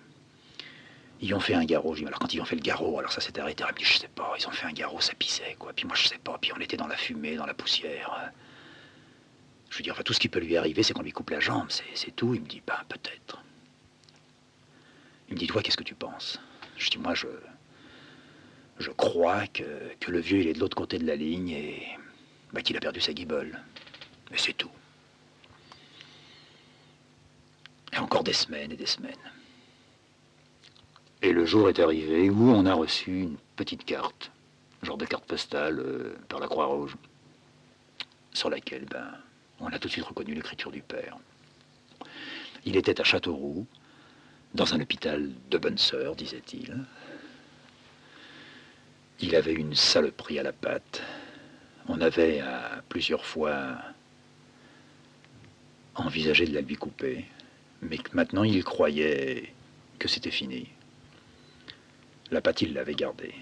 Ils ont fait un garrot. Je dis, alors quand ils ont fait le garrot, alors ça s'est arrêté. Il me dit, je sais pas, ils ont fait un garrot, ça pissait, quoi. Puis moi, je sais pas. Puis on était dans la fumée, dans la poussière. Je lui dis, enfin, tout ce qui peut lui arriver, c'est qu'on lui coupe la jambe, c'est tout. Il me dit, ben, peut-être. Il me dit, toi, qu'est-ce que tu penses? Je dis, moi, je crois que le vieux, il est de l'autre côté de la ligne et bah, qu'il a perdu sa guibole. Mais c'est tout. Et encore des semaines et des semaines. Et le jour est arrivé où on a reçu une petite carte, genre de carte postale par la Croix-Rouge, sur laquelle, ben, on a tout de suite reconnu l'écriture du père. Il était à Châteauroux, dans un hôpital de bonne sœur, disait-il. Il avait une saloperie à la patte. On avait plusieurs fois envisagé de la lui couper, mais que maintenant il croyait que c'était fini. La patte, il l'avait gardée,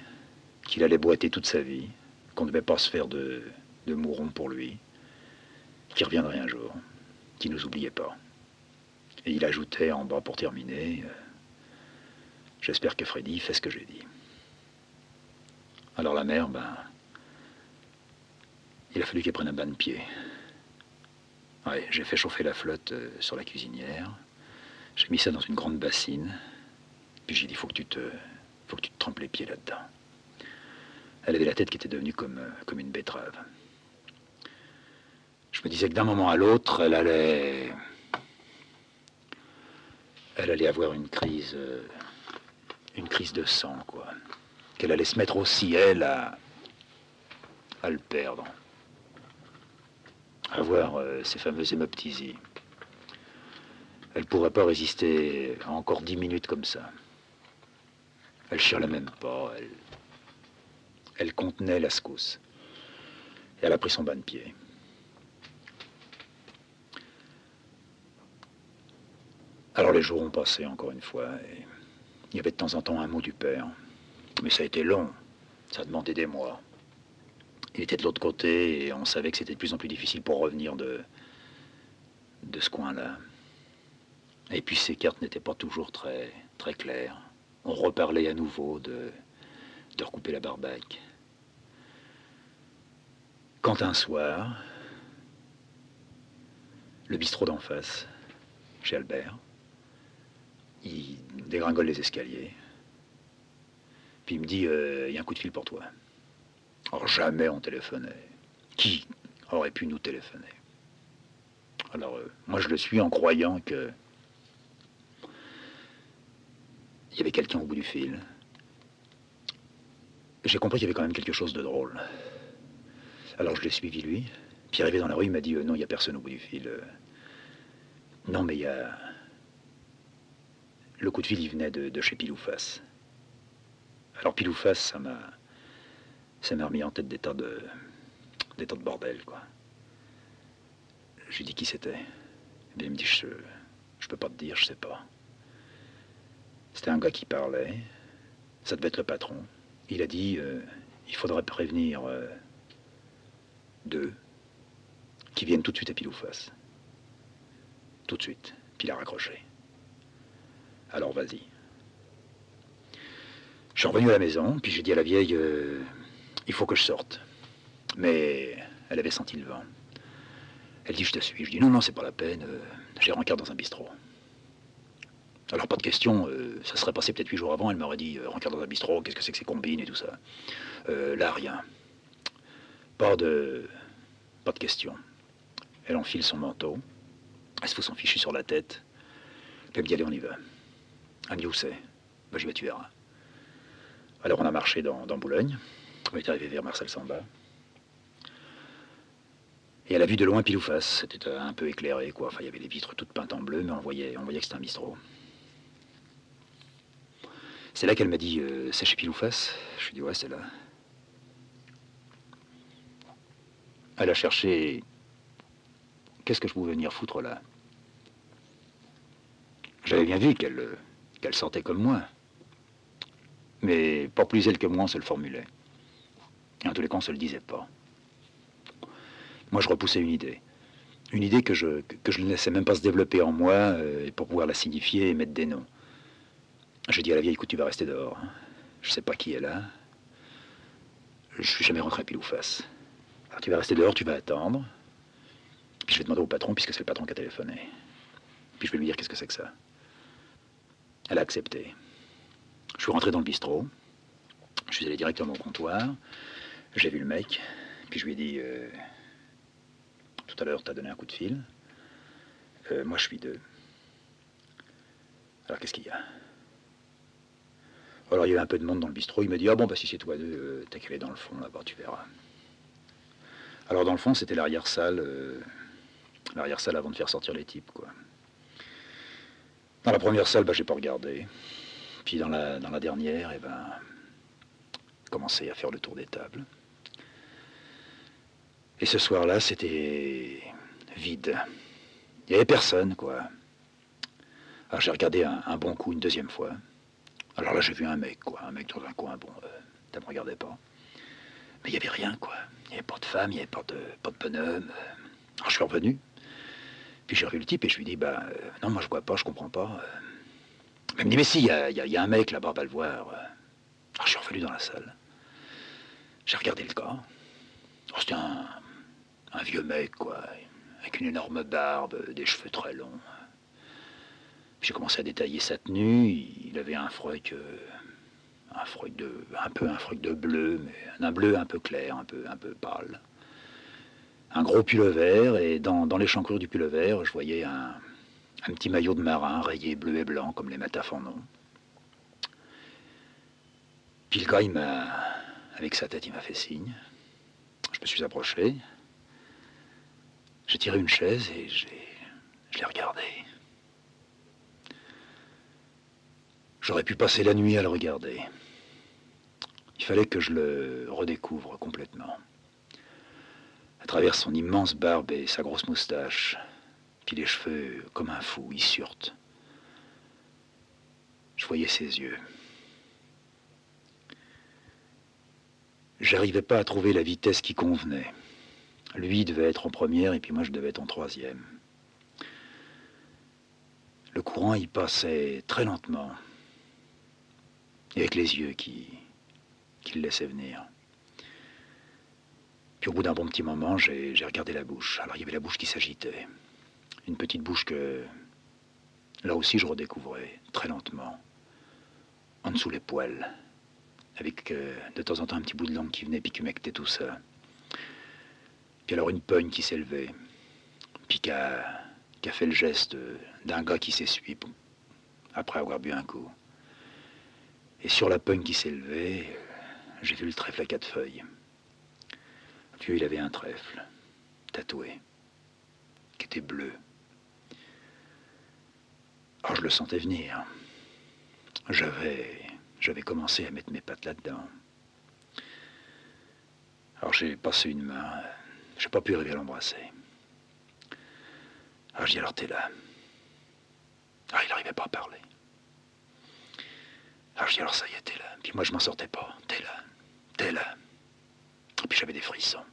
qu'il allait boiter toute sa vie, qu'on ne devait pas se faire de mouron pour lui, qu'il reviendrait un jour, qu'il ne nous oubliait pas. Et il ajoutait en bas pour terminer, j'espère que Freddy fait ce que j'ai dit. Alors la mère, ben, il a fallu qu'elle prenne un bain de pied. Ouais, j'ai fait chauffer la flotte sur la cuisinière. J'ai mis ça dans une grande bassine. Puis j'ai dit, faut que tu te trempes les pieds là-dedans. Elle avait la tête qui était devenue comme une betterave. Je me disais que d'un moment à l'autre, elle allait avoir une crise de sang, quoi. Qu'elle allait se mettre aussi, elle, à le perdre. À avoir ces fameuses hémoptysies. Elle ne pourrait pas résister à encore 10 minutes comme ça. Elle chialait même pas, elle contenait la secousse. Et elle a pris son bain de pied. Alors les jours ont passé encore une fois, et il y avait de temps en temps un mot du père. Mais ça a été long, ça a demandé des mois. Il était de l'autre côté, et on savait que c'était de plus en plus difficile pour revenir de ce coin-là. Et puis ces cartes n'étaient pas toujours très, très claires. On reparlait à nouveau de recouper la barbaque. Quand un soir, le bistrot d'en face, chez Albert, il dégringole les escaliers. Puis il me dit, il y a un coup de fil pour toi. Alors jamais on téléphonait. Qui aurait pu nous téléphoner? Alors moi je le suis en croyant que il y avait quelqu'un au bout du fil. J'ai compris qu'il y avait quand même quelque chose de drôle. Alors je l'ai suivi lui. Puis arrivé dans la rue, il m'a dit, non, il n'y a personne au bout du fil. Non, mais il y a... Le coup de fil, il venait de chez Pilouface. Alors Pilouface, ça m'a remis en tête des tas de bordel, quoi. J'ai dit qui c'était. Et bien, il me dit, je peux pas te dire, je sais pas. C'était un gars qui parlait. Ça devait être le patron. Il a dit, il faudrait prévenir deux qui viennent tout de suite à Pilouface. Tout de suite. Puis il a raccroché. Alors vas-y. Je suis revenu à la maison, puis j'ai dit à la vieille, il faut que je sorte. Mais elle avait senti le vent. Elle dit, je te suis. Je dis, non, non, c'est pas la peine. J'ai rencard dans un bistrot. Alors, pas de question. Ça serait passé peut-être 8 jours avant. Elle m'aurait dit, rencard dans un bistrot, qu'est-ce que c'est que ces combines et tout ça. Là, rien. Pas de question. Elle enfile son manteau. Elle se fout son fichu sur la tête. Puis elle me dit, allez, on y va. Elle me dit, où c'est? Ben, j'y vais, tu verras. Alors, on a marché dans Boulogne. On est arrivé vers Marcel Samba. Et à la vue de loin, pile ou face, c'était un peu éclairé, quoi. Enfin, il y avait les vitres toutes peintes en bleu, mais on voyait que c'était un bistrot. C'est là qu'elle m'a dit, c'est chez pile ou face? Je lui ai dit, ouais, c'est là. Elle a cherché, qu'est-ce que je pouvais venir foutre là? J'avais bien vu qu'elle sentait comme moi. Mais pas plus elle que moi, on se le formulait. Et en tous les cas, on se le disait pas. Moi, je repoussais une idée. Une idée que je ne laissais même pas se développer en moi pour pouvoir la signifier et mettre des noms. J'ai dit à la vieille, écoute, tu vas rester dehors. Je sais pas qui est là. Je suis jamais rentré pile ou face. Alors tu vas rester dehors, tu vas attendre. Puis je vais demander au patron, puisque c'est le patron qui a téléphoné. Puis je vais lui dire qu'est-ce que c'est que ça. Elle a accepté. Je suis rentré dans le bistrot. Je suis allé directement au comptoir. J'ai vu le mec. Puis je lui ai dit, tout à l'heure, t'as donné un coup de fil. Moi, je suis deux. Alors qu'est-ce qu'il y a? Alors il y avait un peu de monde dans le bistrot. Il me dit, ah bon, bah si c'est toi deux, t'as qu'à aller dans le fond, là-bas, tu verras. Alors dans le fond, c'était l'arrière-salle avant de faire sortir les types, quoi. Dans la première salle, bah, j'ai pas regardé. Puis dans la dernière, eh ben, commencé à faire le tour des tables. Et ce soir-là, c'était vide. Il n'y avait personne, quoi. Alors j'ai regardé un bon coup une deuxième fois. Alors là, j'ai vu un mec, quoi. Un mec dans un coin, bon, ça me regardait pas. Mais il n'y avait rien, quoi. Il n'y avait pas de femme, il n'y avait pas de bonhomme. Alors je suis revenu. Puis j'ai revu le type et je lui dis, bah, non, moi je vois pas, je comprends pas. Il me dit, mais si, il y a un mec là-bas, va le voir. Alors je suis revenu dans la salle. J'ai regardé le gars. Oh, c'était un vieux mec, quoi, avec une énorme barbe, des cheveux très longs. Puis j'ai commencé à détailler sa tenue. Il avait un froc de bleu, mais un bleu un peu clair, un peu pâle. Un gros pull vert, et dans l'échancrure du pull vert, je voyais un petit maillot de marin rayé bleu et blanc, comme les matafs en ont. Puis le gars, avec sa tête, il m'a fait signe. Je me suis approché. J'ai tiré une chaise et je l'ai regardé. J'aurais pu passer la nuit à le regarder. Il fallait que je le redécouvre complètement. À travers son immense barbe et sa grosse moustache, puis les cheveux comme un fou, ils surtent. Je voyais ses yeux. J'arrivais pas à trouver la vitesse qui convenait. Lui devait être en première et puis moi je devais être en troisième. Le courant y passait très lentement, et avec les yeux qui le laissaient venir. Puis au bout d'un bon petit moment, j'ai regardé la bouche. Alors il y avait la bouche qui s'agitait. Une petite bouche que, là aussi, je redécouvrais très lentement, en dessous les poils, avec de temps en temps un petit bout de langue qui venait puis qui humectait tout ça. Puis alors une poigne qui s'est levée, puis qui a fait le geste d'un gars qui s'essuie après avoir bu un coup. Et sur la poigne qui s'est levée, j'ai vu le trèfle à 4 feuilles. Le vieux, il avait un trèfle, tatoué, qui était bleu. Alors je le sentais venir. J'avais commencé à mettre mes pattes là-dedans. Alors j'ai passé une main, j'ai pas pu arriver à l'embrasser. Alors je dis, alors t'es là. Alors il n'arrivait pas à parler. Alors je dis, alors ça y est, t'es là. Puis moi je m'en sortais pas. T'es là, t'es là. Et puis j'avais des frissons.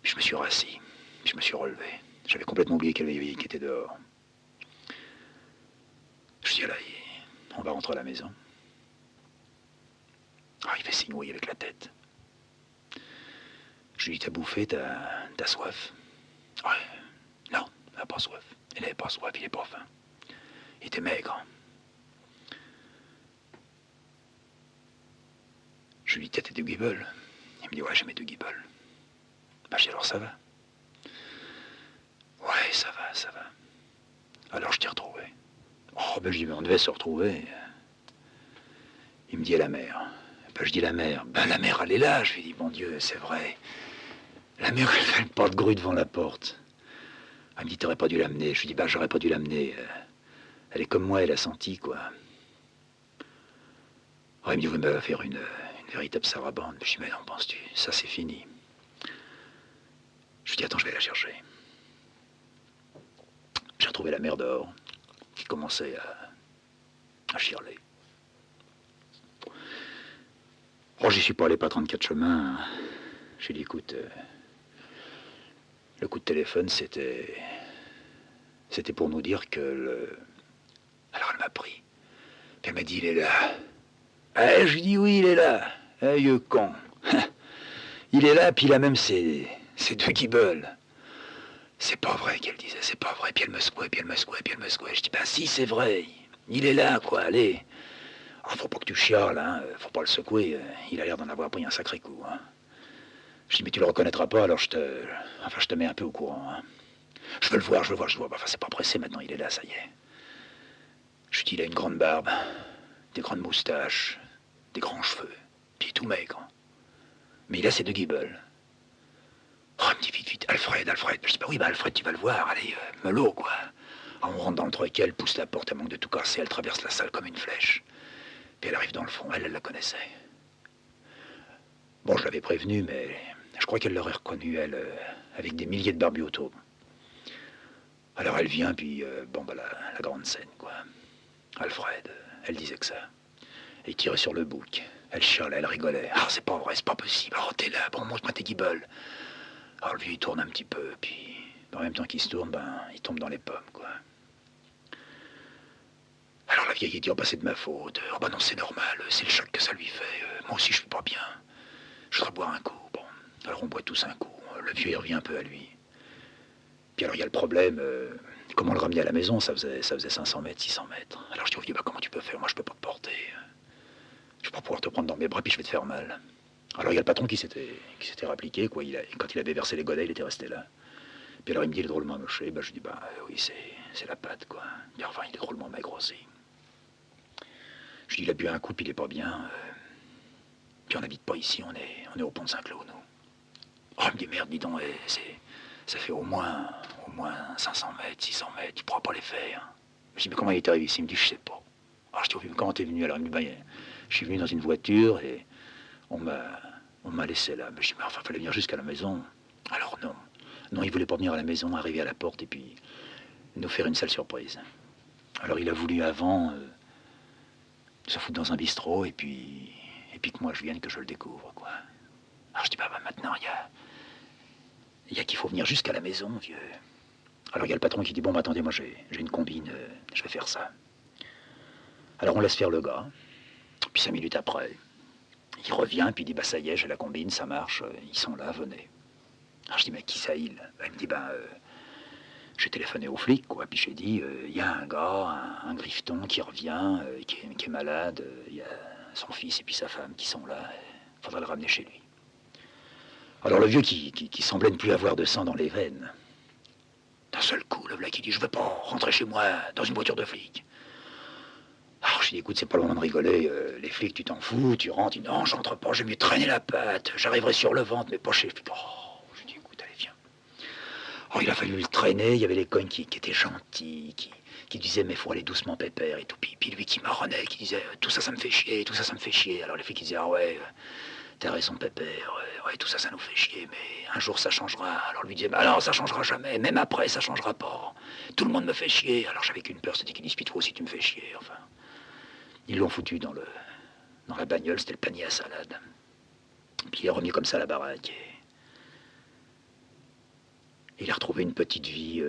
Puis je me suis rassis, puis je me suis relevé. J'avais complètement oublié qu'il y avait qui était dehors. Je dis, là, on va rentrer à la maison. Ah, il fait signe oui avec la tête. Je lui dis, t'as bouffé, t'as soif? Ouais, non, il n'a pas soif. Il n'avait pas soif, il n'est pas faim. Il était maigre. Je lui dis, t'as tes 2 guiboles? Il me dit, ouais, j'ai mes 2 guiboles. Bah, je dis, alors ça va? Ouais, ça va, ça va. Alors je t'ai retrouvé. Oh, ben je dis, mais on devait se retrouver. Il me dit, à la mer. Ben je dis, la mer. Ben la mer, elle est là. Je lui dis, bon Dieu, c'est vrai. La mer, elle fait le pas de grue devant la porte. Elle me dit, t'aurais pas dû l'amener. Je lui dis, ben j'aurais pas dû l'amener. Elle est comme moi, elle a senti, quoi. Oh, il me dit, oui, mais elle va faire une véritable sarabande. Je dis, mais non, penses-tu, ça c'est fini. Je lui dis, attends, je vais la chercher. J'ai retrouvé la mer dehors, qui commençait à chialer. Oh, j'y suis pas allé pas 34 chemins. J'ai dit, écoute, Le coup de téléphone, c'était pour nous dire que le... Alors elle m'a pris. Puis elle m'a dit, il est là. Je lui dis, oui, il est là. Vieux con. Il est là, puis il a même ses deux guiboles. C'est pas vrai qu'elle disait, c'est pas vrai. Puis elle me secouait, puis elle me secouait, puis elle me secouait. Je dis, bah si, c'est vrai. Il est là, quoi, allez. Ah, faut pas que tu chiales, hein. Faut pas le secouer. Il a l'air d'en avoir pris un sacré coup, hein. Je dis, mais tu le reconnaîtras pas, alors je te mets un peu au courant, hein. Je veux le voir, je veux le voir, je veux le voir. Enfin, c'est pas pressé maintenant, il est là, ça y est. Je lui dis, il a une grande barbe, des grandes moustaches, des grands cheveux, puis tout maigre. Mais il a ses deux guiboles. Oh, il me dit vite, vite, Alfred, Alfred. Je dis, bah oui, bah Alfred, tu vas le voir, allez, melot, quoi. Ah, on rentre dans le troquet, elle pousse la porte, elle manque de tout casser, elle traverse la salle comme une flèche. Puis elle arrive dans le fond, elle la connaissait. Bon, je l'avais prévenue, mais je crois qu'elle l'aurait reconnue, elle, avec des milliers de barbus autour. Alors elle vient, puis, bon, bah la grande scène, quoi. Alfred, elle disait que ça. Et il tirait sur le bouc. Elle chialait, elle rigolait. Ah, c'est pas vrai, c'est pas possible. Oh, t'es là, bon, montre-moi tes guiboles. Alors le vieux, il tourne un petit peu, puis en même temps qu'il se tourne, ben, il tombe dans les pommes, quoi. Alors la vieille, il dit, oh, bah, c'est de ma faute. Oh, bah non, c'est normal, c'est le choc que ça lui fait. Moi aussi, je suis pas bien. Je voudrais boire un coup. Bon, alors on boit tous un coup. Le vieux, il revient un peu à lui. Puis alors, il y a le problème, comment le ramener à la maison, ça faisait 500 mètres, 600 mètres. Alors je dis au vieux, bah, comment tu peux faire? Moi, je peux pas te porter. Je vais pas pouvoir te prendre dans mes bras, puis je vais te faire mal. Alors il y a le patron qui s'était rappliqué, quoi. Quand il avait versé les godets, il était resté là. Puis alors il me dit, il est drôlement moché. Bah, je dis, bah oui, c'est la patte, quoi. Il dit, enfin, il est drôlement maigre aussi. Je dis, il a bu un coup, puis il est pas bien. Puis on n'habite pas ici, on est au pont de Saint-Cloud, nous. Oh, il me dit, merde, dis donc, ça fait au moins 500 mètres, 600 mètres, tu pourras pas les faire. Je dis, mais comment il est arrivé ici? Il me dit, je sais pas. Alors je dis, mais comment t'es venu? Alors il me dit, bah, je suis venu dans une voiture et on m'a laissé là. Mais je dis, mais enfin, il fallait venir jusqu'à la maison. Alors non. Non, il voulait pas venir à la maison, arriver à la porte et puis nous faire une sale surprise. Alors il a voulu avant se foutre dans un bistrot et puis que moi je vienne, que je le découvre, quoi. Alors je dis, bah maintenant, il y a qu'il faut venir jusqu'à la maison, vieux. Alors il y a le patron qui dit, bon, bah attendez, moi j'ai une combine, je vais faire ça. Alors on laisse faire le gars, puis 5 minutes après, il revient, puis il dit, bah ça y est, j'ai la combine, ça marche, ils sont là, venez. Alors je dis, mais qui ça, il? Il me dit, ben, j'ai téléphoné aux flics, quoi, puis j'ai dit, il y a un gars, un grifton qui revient, qui est malade, il y a son fils et puis sa femme qui sont là, il faudra le ramener chez lui. Alors le vieux qui semblait ne plus avoir de sang dans les veines, d'un seul coup, le voilà qui dit, je veux pas rentrer chez moi dans une voiture de flics. Alors je dis, écoute, c'est pas le moment de rigoler, les flics, tu t'en fous, tu rentres, il dit, non, j'entre pas, j'ai mieux traîner la patte, j'arriverai sur le ventre, mais pas chez les flics. Oh, je dis, écoute, allez, viens. Oh, il a fallu le traîner, il y avait les cognes qui étaient gentils, qui disaient, mais faut aller doucement, pépère, et tout. Puis lui qui marronnait, qui disait, tout ça, ça me fait chier, tout ça, ça me fait chier. Alors les filles qui disaient, ah ouais, t'as raison, pépère, ouais, tout ça, ça nous fait chier, mais un jour ça changera. Alors lui disait, bah non, ça changera jamais, même après, ça changera pas. Tout le monde me fait chier. Alors j'avais qu'une peur, c'était qu'ils disent, puis toi aussi, tu me fais chier, enfin. Ils l'ont foutu dans la bagnole, c'était le panier à salade. Puis il est revenu comme ça à la baraque. Et il a retrouvé une petite vie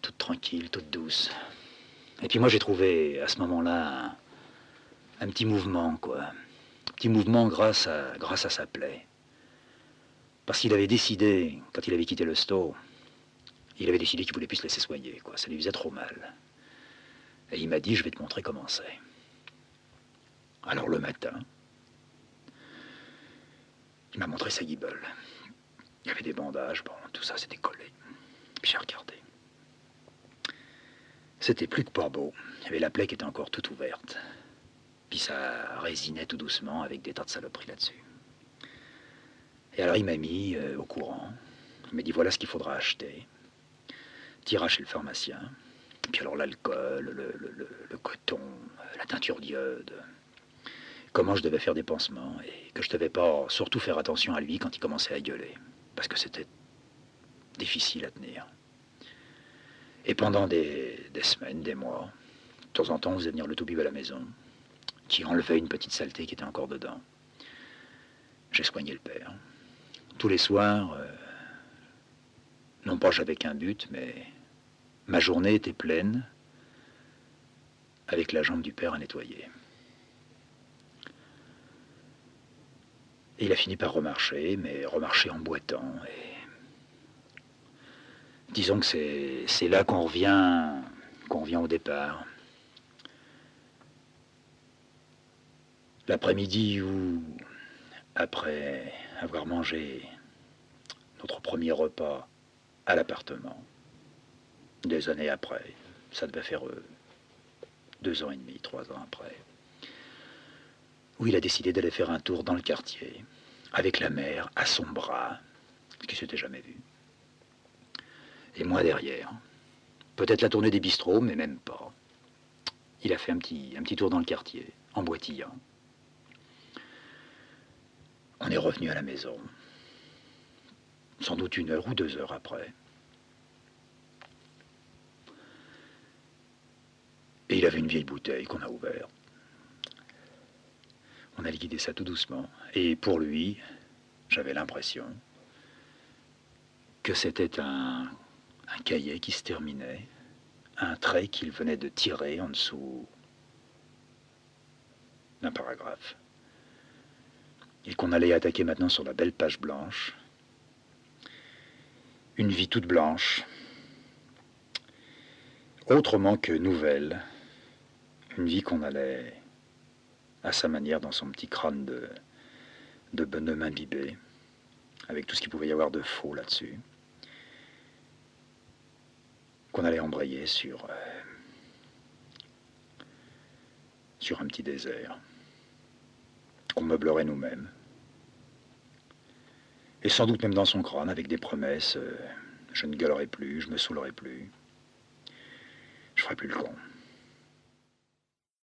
toute tranquille, toute douce. Et puis moi j'ai trouvé à ce moment-là un petit mouvement, quoi. Un petit mouvement grâce à sa plaie. Parce qu'il avait décidé, quand il avait quitté le store, il avait décidé qu'il voulait plus se laisser soigner, quoi. Ça lui faisait trop mal. Et il m'a dit, je vais te montrer comment c'est. Alors le matin, il m'a montré sa guibole. Il y avait des bandages, bon, tout ça c'était collé. Puis j'ai regardé. C'était plus que pas beau. Il y avait la plaie qui était encore toute ouverte. Puis ça résinait tout doucement avec des tas de saloperies là-dessus. Et alors il m'a mis au courant. Il m'a dit, voilà ce qu'il faudra acheter. T'iras chez le pharmacien. Puis alors l'alcool, le coton, la teinture d'iode. Comment je devais faire des pansements et que je devais pas surtout faire attention à lui quand il commençait à gueuler. Parce que c'était difficile à tenir. Et pendant des semaines, des mois, de temps en temps, on faisait venir le toubib à la maison, qui enlevait une petite saleté qui était encore dedans. J'ai soigné le père. Tous les soirs, Non pas j'avais qu'un but, mais ma journée était pleine avec la jambe du père à nettoyer. Et il a fini par remarcher, mais remarcher en boitant. Et disons que c'est là qu'on revient au départ. L'après-midi où, après avoir mangé notre premier repas à l'appartement, des années après, ça devait faire 2 ans et demi, 3 ans après, où il a décidé d'aller faire un tour dans le quartier, avec la mère à son bras, ce qui s'était jamais vu. Et moi derrière. Peut-être la tournée des bistrots, mais même pas. Il a fait un petit tour dans le quartier, en boitillant. On est revenu à la maison, sans doute 1 heure ou 2 heures après. Et il avait une vieille bouteille qu'on a ouverte. On a liquidé ça tout doucement. Et pour lui, j'avais l'impression que c'était un cahier qui se terminait, un trait qu'il venait de tirer en dessous d'un paragraphe. Et qu'on allait attaquer maintenant sur la belle page blanche. Une vie toute blanche, autrement que nouvelle. Une vie qu'on allait, à sa manière, dans son petit crâne de bonhomme imbibé, avec tout ce qu'il pouvait y avoir de faux là-dessus, qu'on allait embrayer sur un petit désert, qu'on meublerait nous-mêmes. Et sans doute même dans son crâne, avec des promesses, je ne gueulerai plus, je me saoulerai plus, je ferai plus le con.